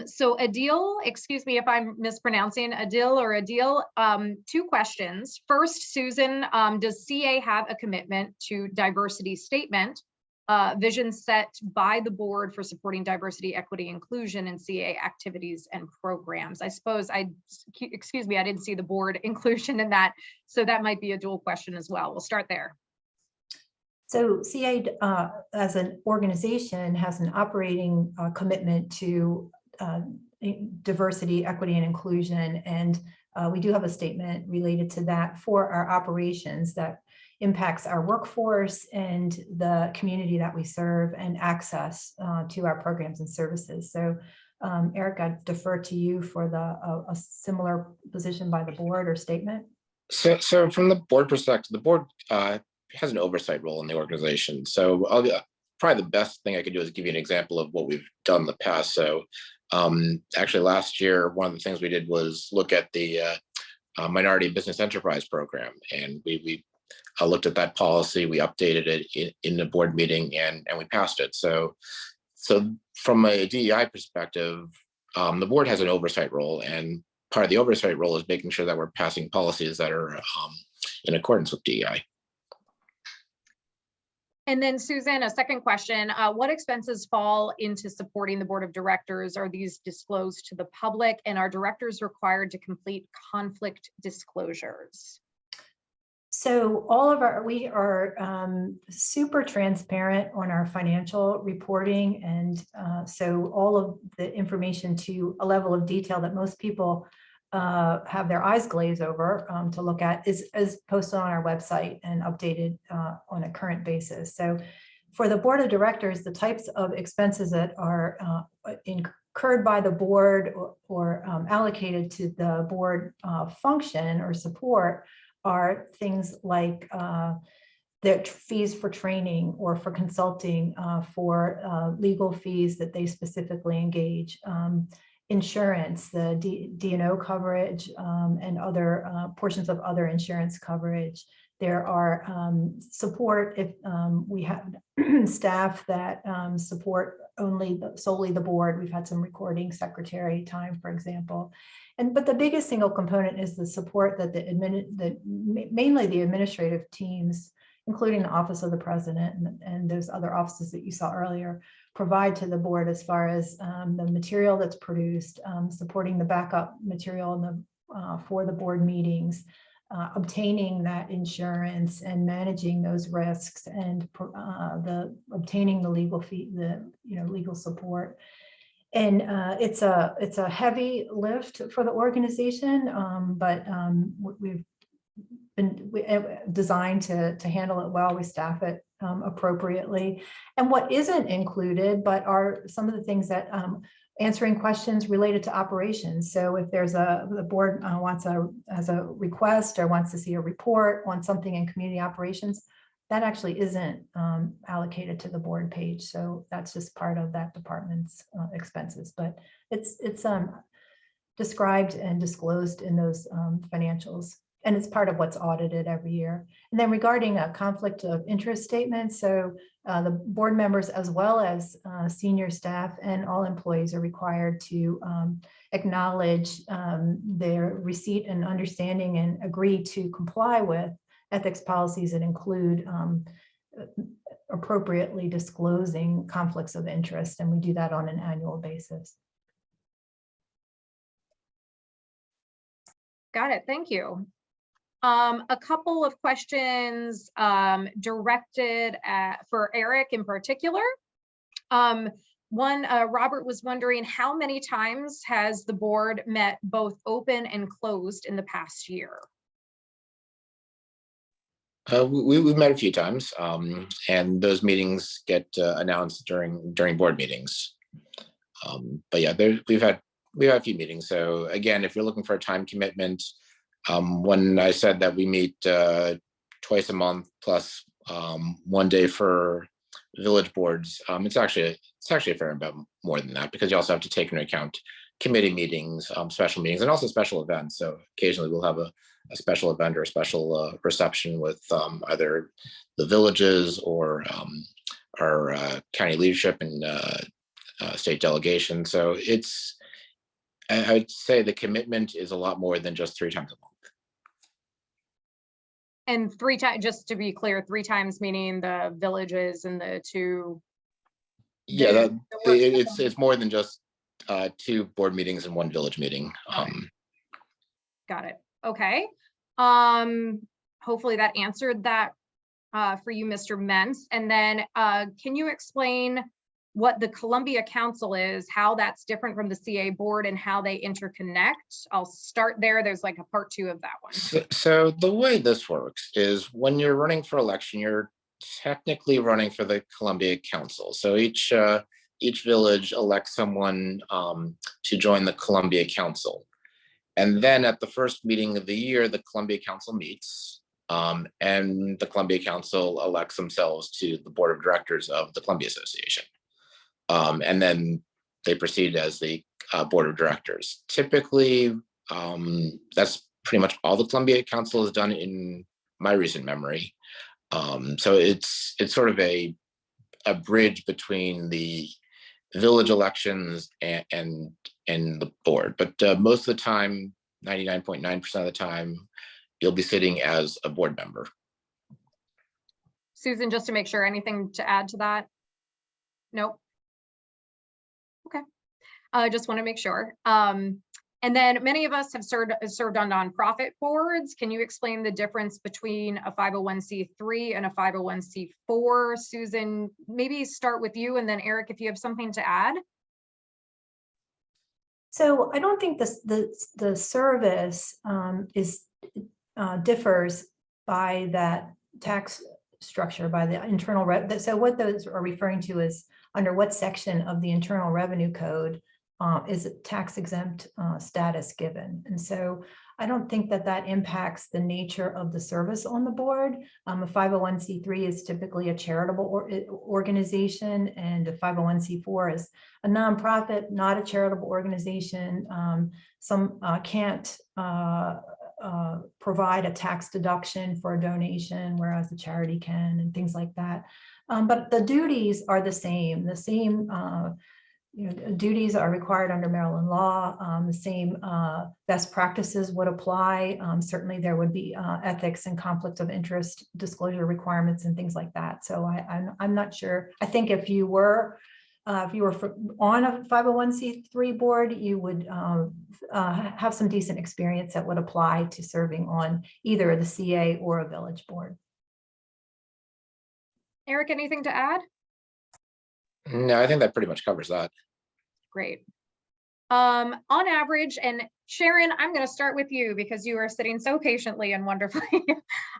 So Adil, excuse me if I'm mispronouncing Adil, two questions. First, Susan, does CA have a commitment to diversity statement, vision set by the board for supporting diversity, equity, inclusion in CA activities and programs? I suppose excuse me, I didn't see the board inclusion in that. So that might be a dual question as well. We'll start there. So CA as an organization has an operating commitment to diversity, equity, and inclusion. And we do have a statement related to that for our operations that impacts our workforce and the community that we serve and access to our programs and services. So Eric, I defer to you for a similar position by the board or statement. So from the board perspective, the board has an oversight role in the organization. So probably the best thing I could do is give you an example of what we've done in the past. So actually last year, one of the things we did was look at the Minority Business Enterprise Program, and we looked at that policy, we updated it in the board meeting, and we passed it. So from a DEI perspective, the board has an oversight role, and part of the oversight role is making sure that we're passing policies that are in accordance with DEI. And then Susan, a second question, what expenses fall into supporting the board of directors? Are these disclosed to the public, and are directors required to complete conflict disclosures? So we are super transparent on our financial reporting. And so all of the information to a level of detail that most people have their eyes glazed over to look at is posted on our website and updated on a current basis. So for the board of directors, the types of expenses that are incurred by the board or allocated to the board function or support are things like the fees for training or for consulting, for legal fees that they specifically engage, insurance, the D&O coverage, and other portions of other insurance coverage. There are support if we have staff that support solely the board. We've had some recording secretary time, for example. But the biggest single component is the support that mainly the administrative teams, including the Office of the President and those other offices that you saw earlier, provide to the board as far as the material that's produced, supporting the backup material for the board meetings, obtaining that insurance and managing those risks, and obtaining the legal fee, legal support. And it's a heavy lift for the organization, but we've been designed to handle it well. We staff it appropriately. And what isn't included, but are some of the things that answering questions related to operations. So if there's the board has a request or wants to see a report on something in community operations, that actually isn't allocated to the board page. So that's just part of that department's expenses, but it's described and disclosed in those financials. And it's part of what's audited every year. And then regarding a conflict of interest statement, so the board members as well as senior staff and all employees are required to acknowledge their receipt and understanding and agree to comply with ethics policies that include appropriately disclosing conflicts of interest. And we do that on an annual basis. Got it. Thank you. A couple of questions directed for Eric in particular. One, Robert was wondering how many times has the board met both open and closed in the past year? We've met a few times, and those meetings get announced during board meetings. But yeah, we've had a few meetings. So again, if you're looking for a time commitment, when I said that we meet twice a month plus 1 day for village boards, it's actually a fair amount more than that, because you also have to take into account committee meetings, special meetings, and also special events. So occasionally we'll have a special event or a special reception with either the villages or our county leadership and state delegation. So I would say the commitment is a lot more than just 3 times a month. And 3 times, just to be clear, 3 times meaning the villages and the 2. Yeah, it's more than just 2 board meetings and 1 village meeting. Got it. Okay. Hopefully that answered that for you, Mr. Mentz. And then can you explain what the Columbia Council is, how that's different from the CA board, and how they interconnect. I'll start there. There's like a part 2 of that one. So the way this works is when you're running for election, you're technically running for the Columbia Council. So each village elects someone to join the Columbia Council. And then at the first meeting of the year, the Columbia Council meets, and the Columbia Council elects themselves to the board of directors of the Columbia Association. And then they proceed as the board of directors. Typically, that's pretty much all the Columbia Council has done in my recent memory. So it's sort of a bridge between the village elections and the board. But most of the time, 99.9% of the time, you'll be sitting as a board member. Susan, just to make sure, anything to add to that? Nope. Okay. I just want to make sure. And then many of us have served on nonprofit boards. Can you explain the difference between a 501c3 and a 501c4? Susan, maybe start with you, and then Eric, if you have something to add. So I don't think the service differs by that tax structure, by the internal revenue. So what those are referring to is under what section of the Internal Revenue Code is a tax exempt status given. And so I don't think that impacts the nature of the service on the board. A 501c3 is typically a charitable organization, and a 501c4 is a nonprofit, not a charitable organization. Some can't provide a tax deduction for a donation, whereas the charity can, and things like that. But the duties are the same. The same duties are required under Maryland law. The same best practices would apply. Certainly there would be ethics and conflicts of interest disclosure requirements and things like that. So I'm not sure. I think if you were on a 501c3 board, you would have some decent experience that would apply to serving on either the CA or a village board. Eric, anything to add? No, I think that pretty much covers that. Great. On average, and Sharon, I'm going to start with you because you are sitting so patiently and wonderfully.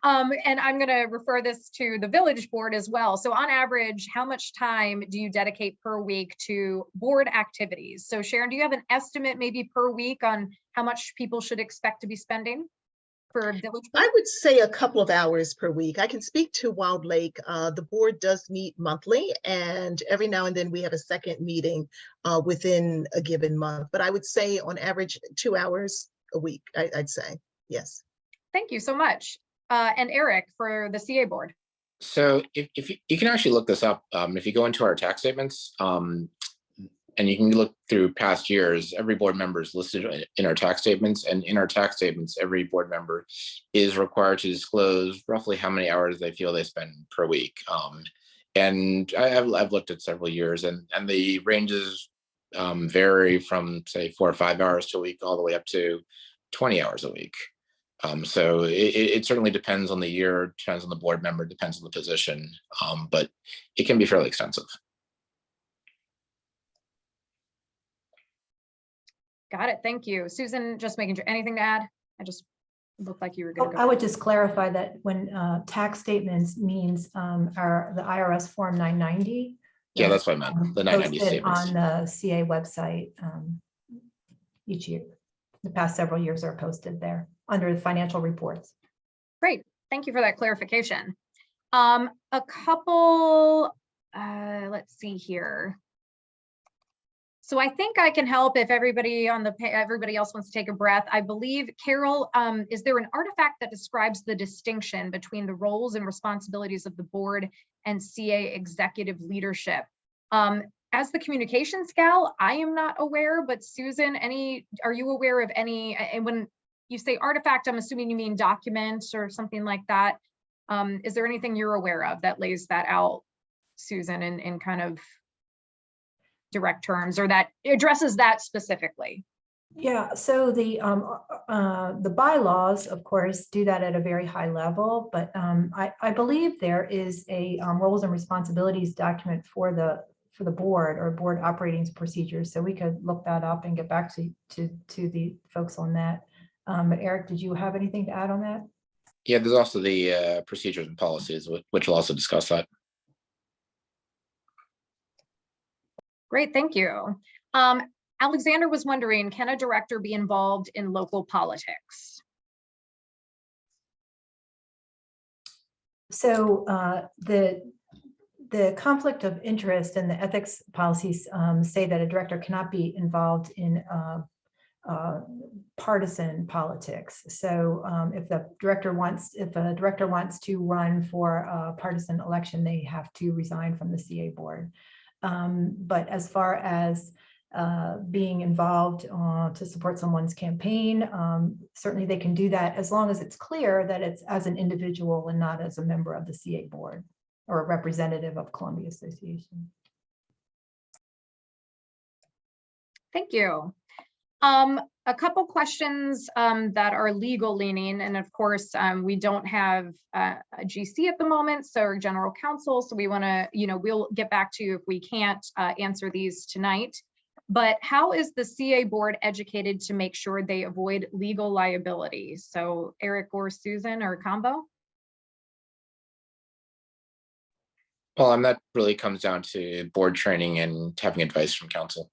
And I'm going to refer this to the village board as well. So on average, how much time do you dedicate per week to board activities? So Sharon, do you have an estimate maybe per week on how much people should expect to be spending for village board? I would say a couple of hours per week. I can speak to Wilde Lake. The board does meet monthly, and every now and then we have a second meeting within a given month. But I would say on average 2 hours a week, I'd say, yes. Thank you so much. And Eric, for the CA board. So if you can actually look this up, if you go into our tax statements, and you can look through past years, every board member is listed in our tax statements, and in our tax statements, every board member is required to disclose roughly how many hours they feel they spend per week. And I've looked at several years, and the ranges vary from say 4 or 5 hours a week all the way up to 20 hours a week. So it certainly depends on the year, depends on the board member, depends on the position, but it can be fairly extensive. Got it. Thank you. Susan, just making sure, anything to add? I just looked like you were going to go. I would just clarify that when tax statements means the IRS form 990. Yeah, that's what I meant. The 990 statements on the CA website each year. The past several years are posted there under the financial reports. Great. Thank you for that clarification. A couple, let's see here. So I think I can help if everybody else wants to take a breath. I believe, Carol, is there an artifact that describes the distinction between the roles and responsibilities of the board and CA executive leadership? As the communications gal, I am not aware, but Susan, are you aware of any, and when you say artifact, I'm assuming you mean documents or something like that. Is there anything you're aware of that lays that out, Susan, in kind of direct terms, or that addresses that specifically? Yeah, so the bylaws, of course, do that at a very high level, but I believe there is a roles and responsibilities document for the board or board operating procedures. So we could look that up and get back to the folks on that. But Eric, did you have anything to add on that? Yeah, there's also the procedures and policies, which will also discuss that. Great, thank you. Alexander was wondering, can a director be involved in local politics? So the conflict of interest and the ethics policies say that a director cannot be involved in partisan politics. So if a director wants to run for a partisan election, they have to resign from the CA board. But as far as being involved to support someone's campaign, certainly they can do that as long as it's clear that it's as an individual and not as a member of the CA board or a representative of Columbia Association. Thank you. A couple questions that are legal leaning, and of course, we don't have a GC at the moment, so our general counsel, so we want to, we'll get back to you if we can't answer these tonight. But how is the CA board educated to make sure they avoid legal liability? So Eric or Susan or combo? Well, and that really comes down to board training and having advice from counsel.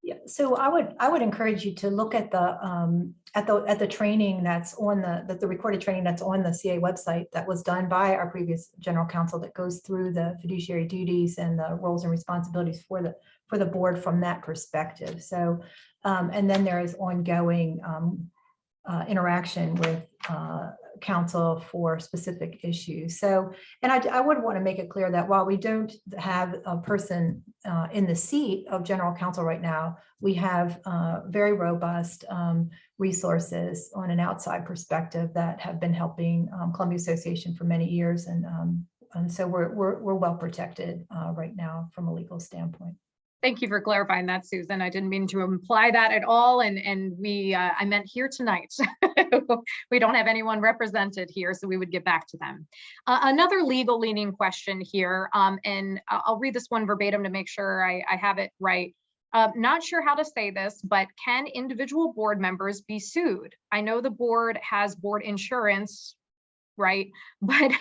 Yeah, so I would encourage you to look at the training that's on the recorded training that's on the CA website that was done by our previous general counsel that goes through the fiduciary duties and the roles and responsibilities for the board from that perspective. So and then there is ongoing interaction with counsel for specific issues. So, and I would want to make it clear that while we don't have a person in the seat of general counsel right now, we have very robust resources on an outside perspective that have been helping Columbia Association for many years. And so we're well protected right now from a legal standpoint. Thank you for clarifying that, Susan. I didn't mean to imply that at all, and I meant here tonight. We don't have anyone represented here, so we would get back to them. Another legal leaning question here, and I'll read this one verbatim to make sure I have it right. Not sure how to say this, but can individual board members be sued? I know the board has board insurance, right? But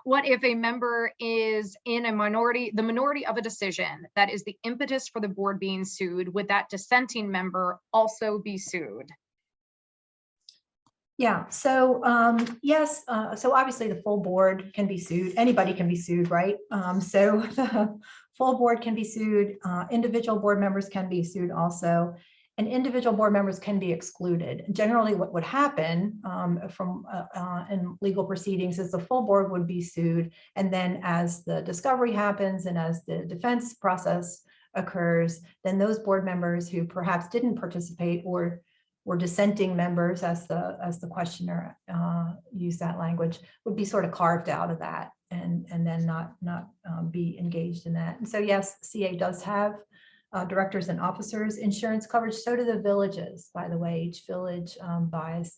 what if a member is in the minority of a decision that is the impetus for the board being sued? Would that dissenting member also be sued? Yeah, so yes, so obviously the full board can be sued. Anybody can be sued, right? So the full board can be sued. Individual board members can be sued also. And individual board members can be excluded. Generally, what would happen in legal proceedings is the full board would be sued. And then as the discovery happens and as the defense process occurs, then those board members who perhaps didn't participate or were dissenting members, as the questioner used that language, would be sort of carved out of that and then not be engaged in that. And so yes, CA does have directors and officers insurance coverage. So do the villages, by the way. Each village buys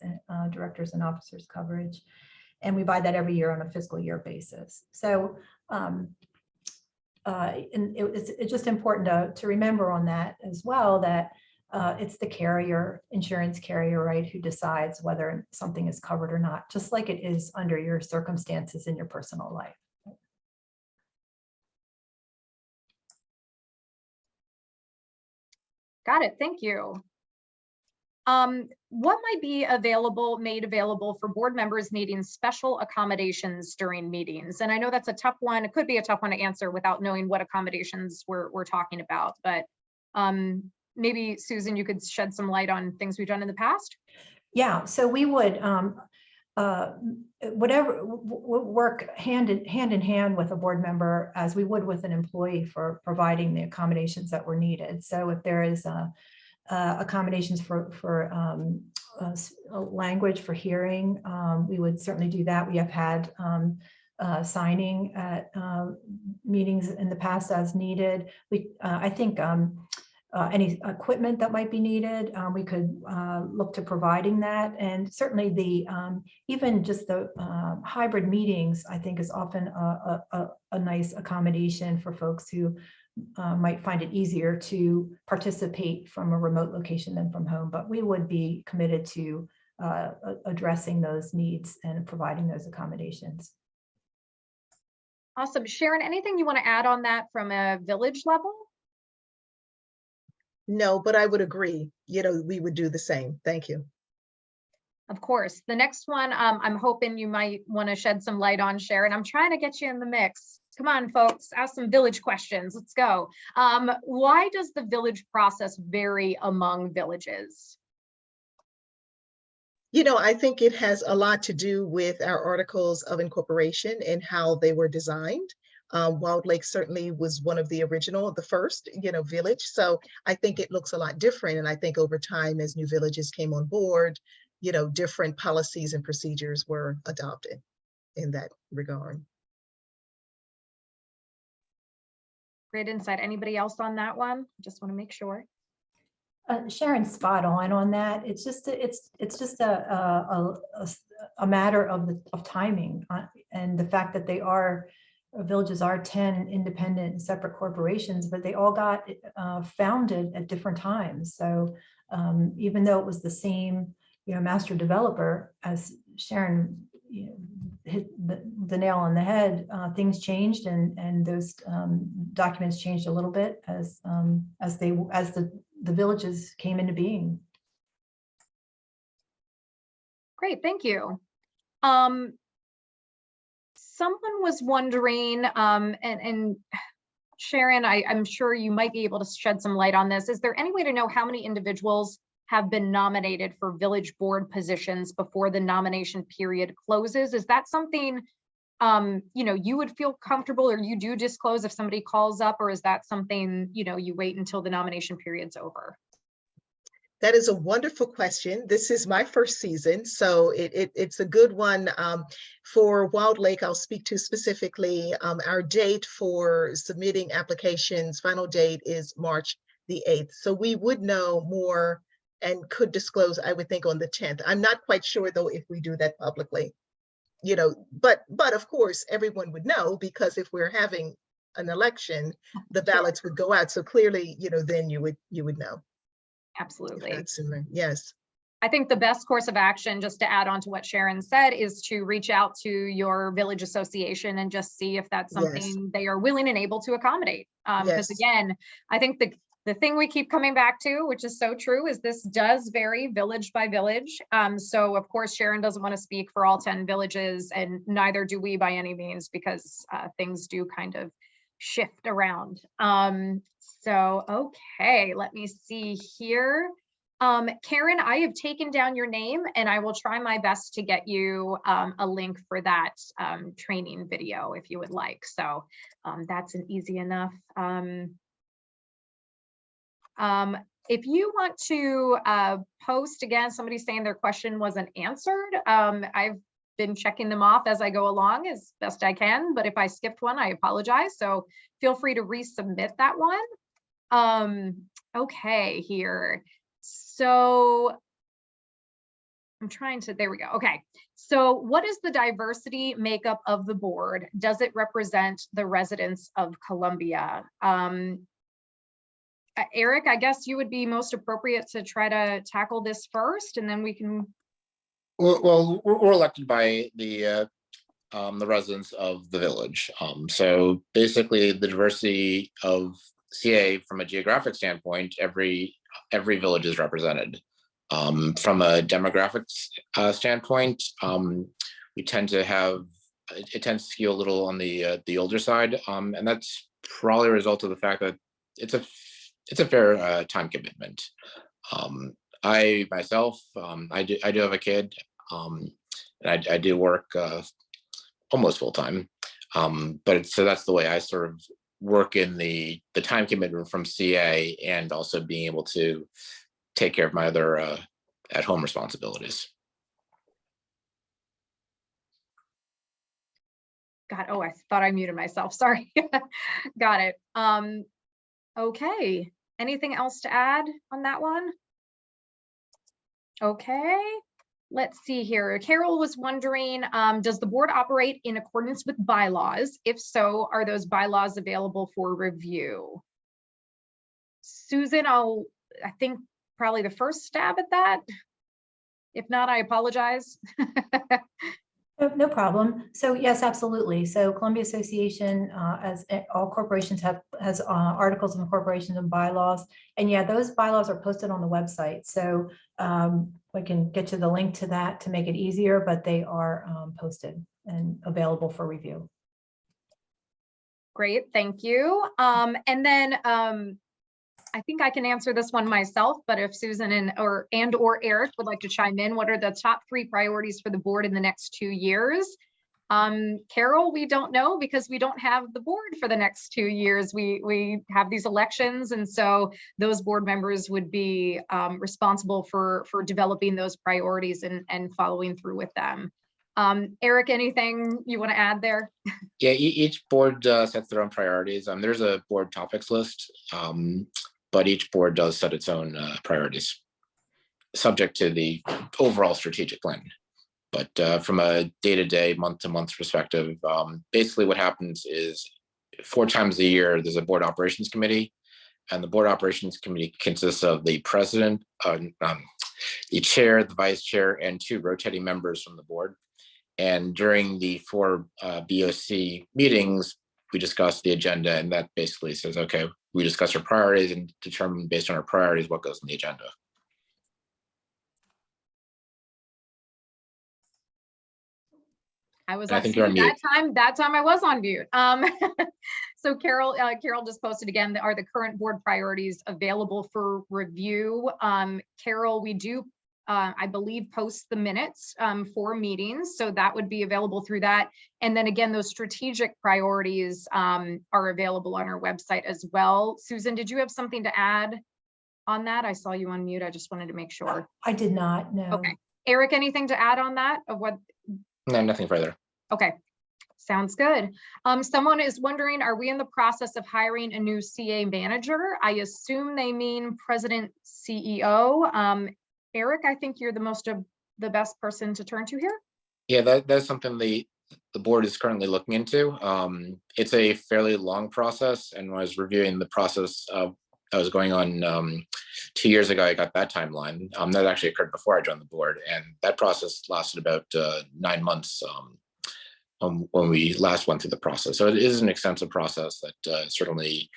directors and officers coverage, and we buy that every year on a fiscal year basis. So and it's just important to remember on that as well, that it's the insurance carrier, right, who decides whether something is covered or not, just like it is under your circumstances in your personal life. Got it. Thank you. What might be made available for board members needing special accommodations during meetings? And I know that's a tough one. It could be a tough one to answer without knowing what accommodations we're talking about. But maybe, Susan, you could shed some light on things we've done in the past. Yeah, so we would work hand in hand with a board member as we would with an employee for providing the accommodations that were needed. So if there is accommodations for language for hearing, we would certainly do that. We have had signing at meetings in the past as needed. I think any equipment that might be needed. We could look to providing that, and certainly the even just the hybrid meetings, I think, is often a nice accommodation for folks who might find it easier to participate from a remote location than from home. But we would be committed to addressing those needs and providing those accommodations. Awesome. Sharon, anything you want to add on that from a village level? No, but I would agree, we would do the same. Thank you. Of course. The next one, I'm hoping you might want to shed some light on, Sharon. I'm trying to get you in the mix. Come on, folks, ask some village questions. Let's go. Why does the village process vary among villages? I think it has a lot to do with our articles of incorporation and how they were designed. Wilde Lake certainly was one of the original, the first, village. So I think it looks a lot different. And I think over time, as new villages came on board, different policies and procedures were adopted in that regard. Great insight. Anybody else on that one? Just want to make sure. Sharon's spot on that. It's just a matter of timing, and the fact that they are villages are 10 independent and separate corporations, but they all got founded at different times. So even though it was the same, master developer, as Sharon hit the nail on the head, things changed, and those documents changed a little bit as the villages came into being. Great, thank you. Someone was wondering, and Sharon, I'm sure you might be able to shed some light on this. Is there any way to know how many individuals have been nominated for village board positions before the nomination period closes? Is that something you would feel comfortable, or you do disclose if somebody calls up, or is that something you wait until the nomination period's over? That is a wonderful question. This is my first season, so it's a good one. For Wilde Lake, I'll speak to specifically our date for submitting applications. Final date is March the 8th. So we would know more and could disclose, I would think, on the 10th. I'm not quite sure, though, if we do that publicly. But of course, everyone would know, because if we're having an election, the ballots would go out. So clearly, then you would know. Absolutely. Yes. I think the best course of action, just to add on to what Sharon said, is to reach out to your village association and just see if that's something they are willing and able to accommodate. Because again, I think the thing we keep coming back to, which is so true, is this does vary village by village. So of course, Sharon doesn't want to speak for all 10 villages, and neither do we by any means, because things do kind of shift around. So, okay, let me see here. Karen, I have taken down your name, and I will try my best to get you a link for that training video if you would like. So that's an easy enough. If you want to post again, somebody's saying their question wasn't answered. I've been checking them off as I go along as best I can, but if I skipped one, I apologize. So feel free to resubmit that one. Okay, here. So I'm trying to, there we go. Okay. So what is the diversity makeup of the board? Does it represent the residents of Columbia? Eric, I guess you would be most appropriate to try to tackle this first, and then we can. Well, we're elected by the residents of the village. So basically, the diversity of CA from a geographic standpoint, every village is represented. From a demographics standpoint, we tend to have, it tends to skew a little on the older side, and that's probably a result of the fact that it's a fair time commitment. I myself, I do have a kid, and I do work almost full time, but so that's the way I sort of work in the time commitment from CA, and also being able to take care of my other at-home responsibilities. God, oh, I thought I muted myself. Sorry. Got it. Okay. Anything else to add on that one? Okay, let's see here. Carol was wondering, does the board operate in accordance with bylaws? If so, are those bylaws available for review? Susan, I think probably the first stab at that. If not, I apologize. No problem. So yes, absolutely. So Columbia Association, as all corporations has articles of incorporation and bylaws. And yeah, those bylaws are posted on the website. So we can get you the link to that to make it easier, but they are posted and available for review. Great, thank you. And then I think I can answer this one myself, but if Susan and or Eric would like to chime in, what are the top 3 priorities for the board in the next 2 years? Carol, we don't know because we don't have the board for the next 2 years. We have these elections, and so those board members would be responsible for developing those priorities and following through with them. Eric, anything you want to add there? Yeah, each board sets their own priorities. There's a board topics list, but each board does set its own priorities, subject to the overall strategic plan. But from a day-to-day, month-to-month perspective, basically what happens is 4 times a year, there's a board operations committee, and the board operations committee consists of the president, the chair, the vice chair, and 2 rotating members from the board. And during the 4 BOC meetings, we discuss the agenda, and that basically says, okay, we discuss our priorities and determine based on our priorities what goes in the agenda. I was I on think mute you're on mute. that time I was on mute. So Carol just posted again, are the current board priorities available for review? Carol, we do, I believe, post the minutes for meetings, so that would be available through that. And then again, those strategic priorities are available on our website as well. Susan, did you have something to add on that? I saw you on mute. I just wanted to make sure. I did not, no. Okay. Eric, anything to add on that of what? No, nothing further. Okay, sounds good. Someone is wondering, are we in the process of hiring a new CA manager? I assume they mean president CEO. Eric, I think you're the best person to turn to here. Yeah, that's something the board is currently looking into. It's a fairly long process, and when I was reviewing the process that was going on 2 years ago, I got that timeline. That actually occurred before I joined the board, and that process lasted about 9 months when we last went through the process. So it is an extensive process that certainly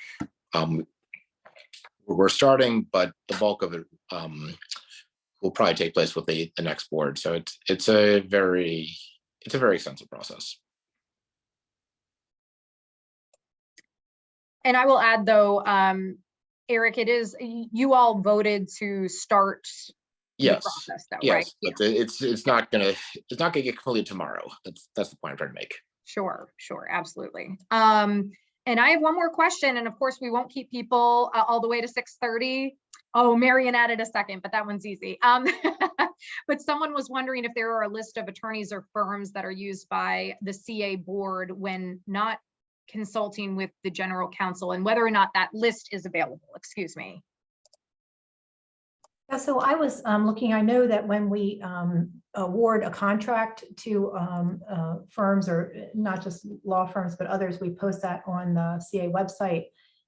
we're starting, but the bulk of it will probably take place with the next board. So it's a very extensive process. And I will add though, Eric, it is, you all voted to start yes. the process though, yes, right? But yeah. It's not gonna get completed tomorrow. That's the point I'm trying to make. Sure, absolutely. And I have one more question, and of course we won't keep people all the way to 6:30. Oh, Marion added a second, but that one's easy. But someone was wondering if there are a list of attorneys or firms that are used by the CA board when not consulting with the general counsel, and whether or not that list is available. Excuse me. Yeah, so I was looking, I know that when we award a contract to firms, or not just law firms, but others, we post that on the CA website.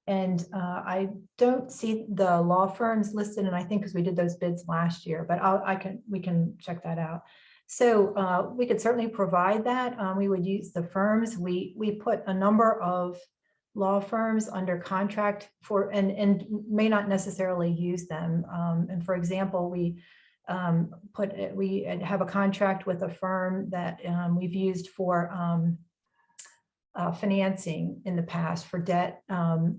And I don't see the law firms listed, and I think because we did those bids last year, but we can check that out. So we could certainly provide that. We would use the firms. We put a number of law firms under contract for, and may not necessarily use them. And for example, we have a contract with a firm that we've used for financing in the past for debt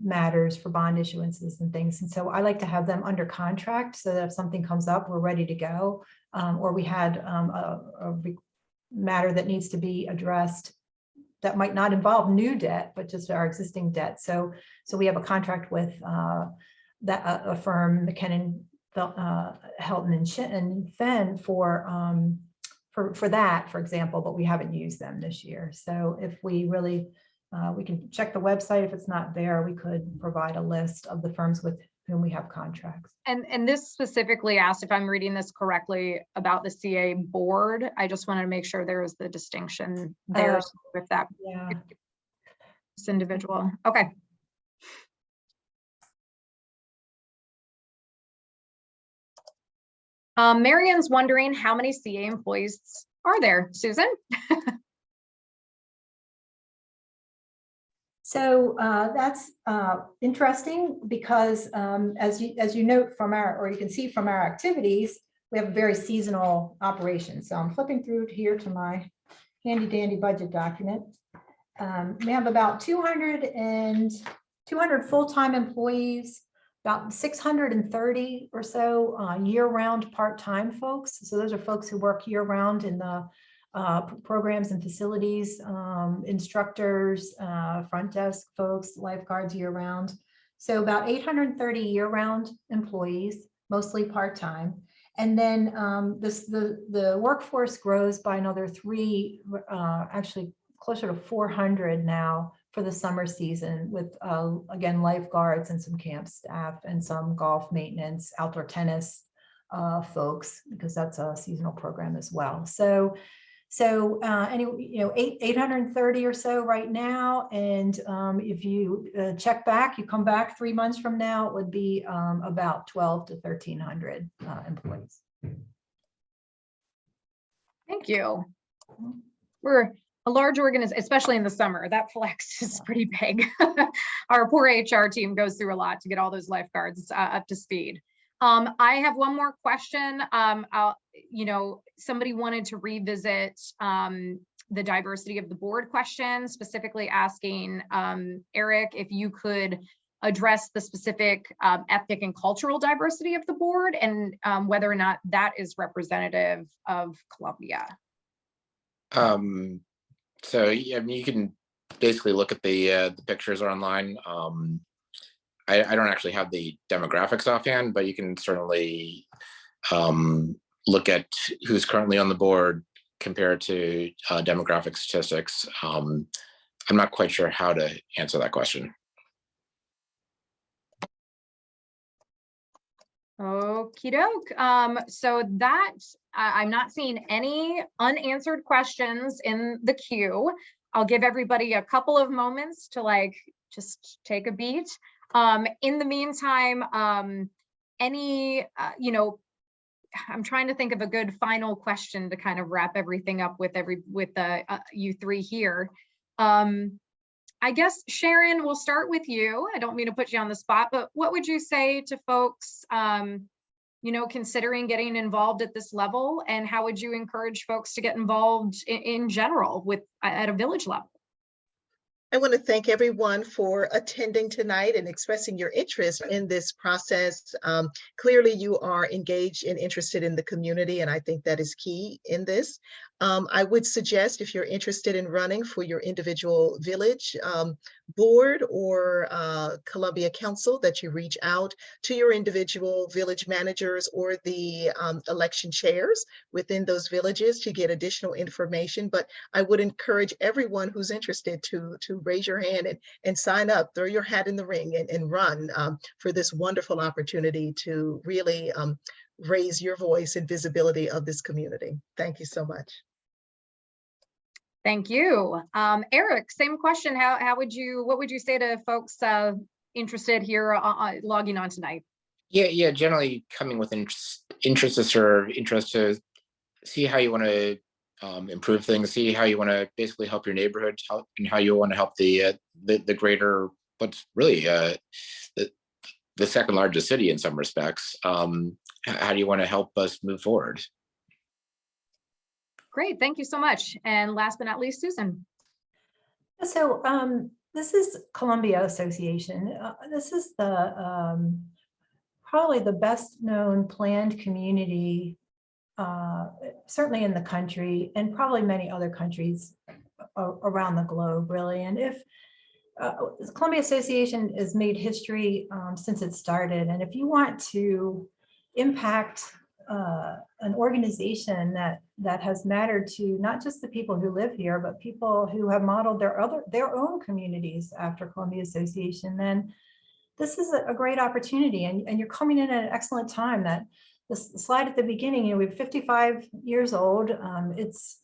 matters, for bond issuances and things. And so I like to have them under contract so that if something comes up, we're ready to go. Or we had a matter that needs to be addressed that might not involve new debt, but just our existing debt. So we have a contract with a firm, McKinnon, Helton and Fenn for that, for example, but we haven't used them this year. So if we really, we can check the website. If it's not there, we could provide a list of the firms with whom we have contracts. And this specifically asked, if I'm reading this correctly, about the CA board. I just wanted to make sure there was the distinction there with that this individual. Okay. Marion's wondering how many CA employees are there, Susan? So that's interesting because as you note from or you can see from our activities, we have a very seasonal operation. So I'm flipping through here to my handy dandy budget document. We have about 200 full-time employees, about 630 or so year-round part-time folks. So those are folks who work year-round in the programs and facilities, instructors, front desk folks, lifeguards year-round. So about 830 year-round employees, mostly part-time. And then the workforce grows by another 3, actually closer to 400 now for the summer season with, again, lifeguards and some camp staff and some golf maintenance, outdoor tennis folks, because that's a seasonal program as well. So anyway, 830 or so right now. And if you check back, you come back 3 months from now, it would be about 12 to 1,300 employees. Thank you. We're a large organization, especially in the summer. That flex is pretty big. Our poor HR team goes through a lot to get all those lifeguards up to speed. I have one more question. Somebody wanted to revisit the diversity of the board question, specifically asking Eric if you could address the specific ethnic and cultural diversity of the board and whether or not that is representative of Columbia. So I mean, you can basically look at the pictures online. I don't actually have the demographics offhand, but you can certainly look at who's currently on the board compared to demographic statistics. I'm not quite sure how to answer that question. Okie doke. So that I'm not seeing any unanswered questions in the queue. I'll give everybody a couple of moments to just take a beat. In the meantime, I'm trying to think of a good final question to kind of wrap everything up with you three here. I guess, Sharon, we'll start with you. I don't mean to put you on the spot, but what would you say to folks, considering getting involved at this level, and how would you encourage folks to get involved in general at a village level? I want to thank everyone for attending tonight and expressing your interest in this process. Clearly, you are engaged and interested in the community, and I think that is key in this. I would suggest, if you're interested in running for your individual village board or Columbia Council, that you reach out to your individual village managers or the election chairs within those villages to get additional information. But I would encourage everyone who's interested to raise your hand and sign up, throw your hat in the ring and run for this wonderful opportunity to really raise your voice and visibility of this community. Thank you so much. Thank you. Eric, same question. What would you say to folks interested here logging on tonight? Yeah, generally coming with interest to serve, interest to see how you want to improve things, see how you want to basically help your neighborhood, and how you want to help the greater, what's really the second largest city in some respects. How do you want to help us move forward? Great, thank you so much. And last but not least, Susan. So this is Columbia Association. This is the probably the best known planned community, certainly in the country, and probably many other countries around the globe, really. And if the Columbia Association has made history since it started, and if you want to impact an organization that has mattered to not just the people who live here, but people who have modeled their own communities after Columbia Association, then this is a great opportunity, and you're coming in at an excellent time. That this slide at the beginning, we're 55 years old. It's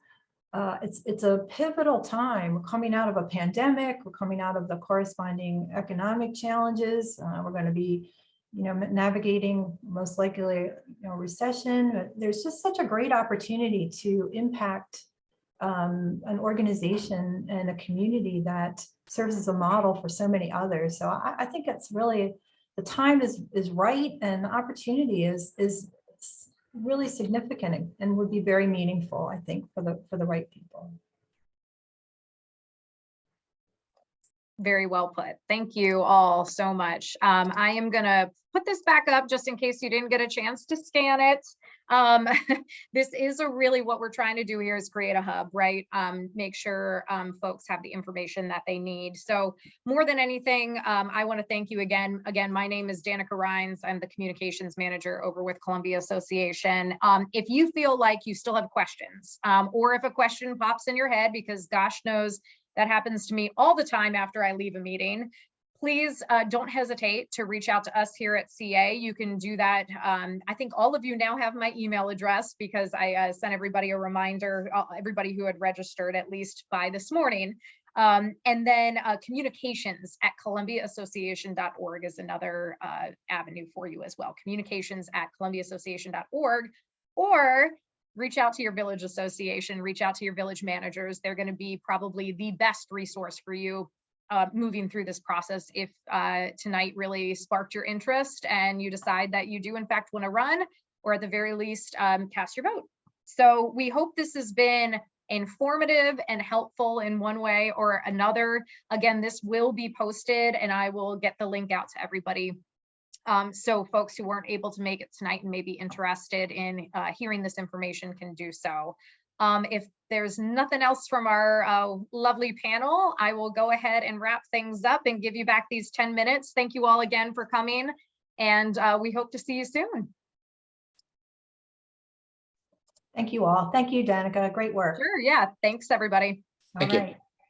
a pivotal time. We're coming out of a pandemic. We're coming out of the corresponding economic challenges. We're going to be, navigating most likely, recession. But there's just such a great opportunity to impact an organization and a community that serves as a model for so many others. So I think it's really, the time is right, and the opportunity is really significant and would be very meaningful, I think, for the right people. Very well put. Thank you all so much. I am going to put this back up just in case you didn't get a chance to scan it. This is really what we're trying to do here is create a hub, right? Make sure folks have the information that they need. So more than anything, I want to thank you again. Again, my name is Dannika Rynes. I'm the communications manager over with Columbia Association. If you feel like you still have questions, or if a question pops in your head, because gosh knows, that happens to me all the time after I leave a meeting, please don't hesitate to reach out to us here at CA. You can do that. I think all of you now have my email address because I sent everybody a reminder, everybody who had registered at least by this morning. And then communications@columbiaassociation.org is another avenue for you as well. Communications@columbiaassociation.org, or reach out to your village association, reach out to your village managers. They're going to be probably the best resource for you moving through this process. If tonight really sparked your interest and you decide that you do in fact want to run, or at the very least cast your vote. So we hope this has been informative and helpful in one way or another. Again, this will be posted and I will get the link out to everybody. So folks who weren't able to make it tonight and may be interested in hearing this information can do so. If there's nothing else from our lovely panel, I will go ahead and wrap things up and give you back these 10 minutes. Thank you all again for coming, and we hope to see you soon. Thank you all. Thank you, Dannika. Great work. Sure, yeah. Thanks, everybody. Thank you. All right.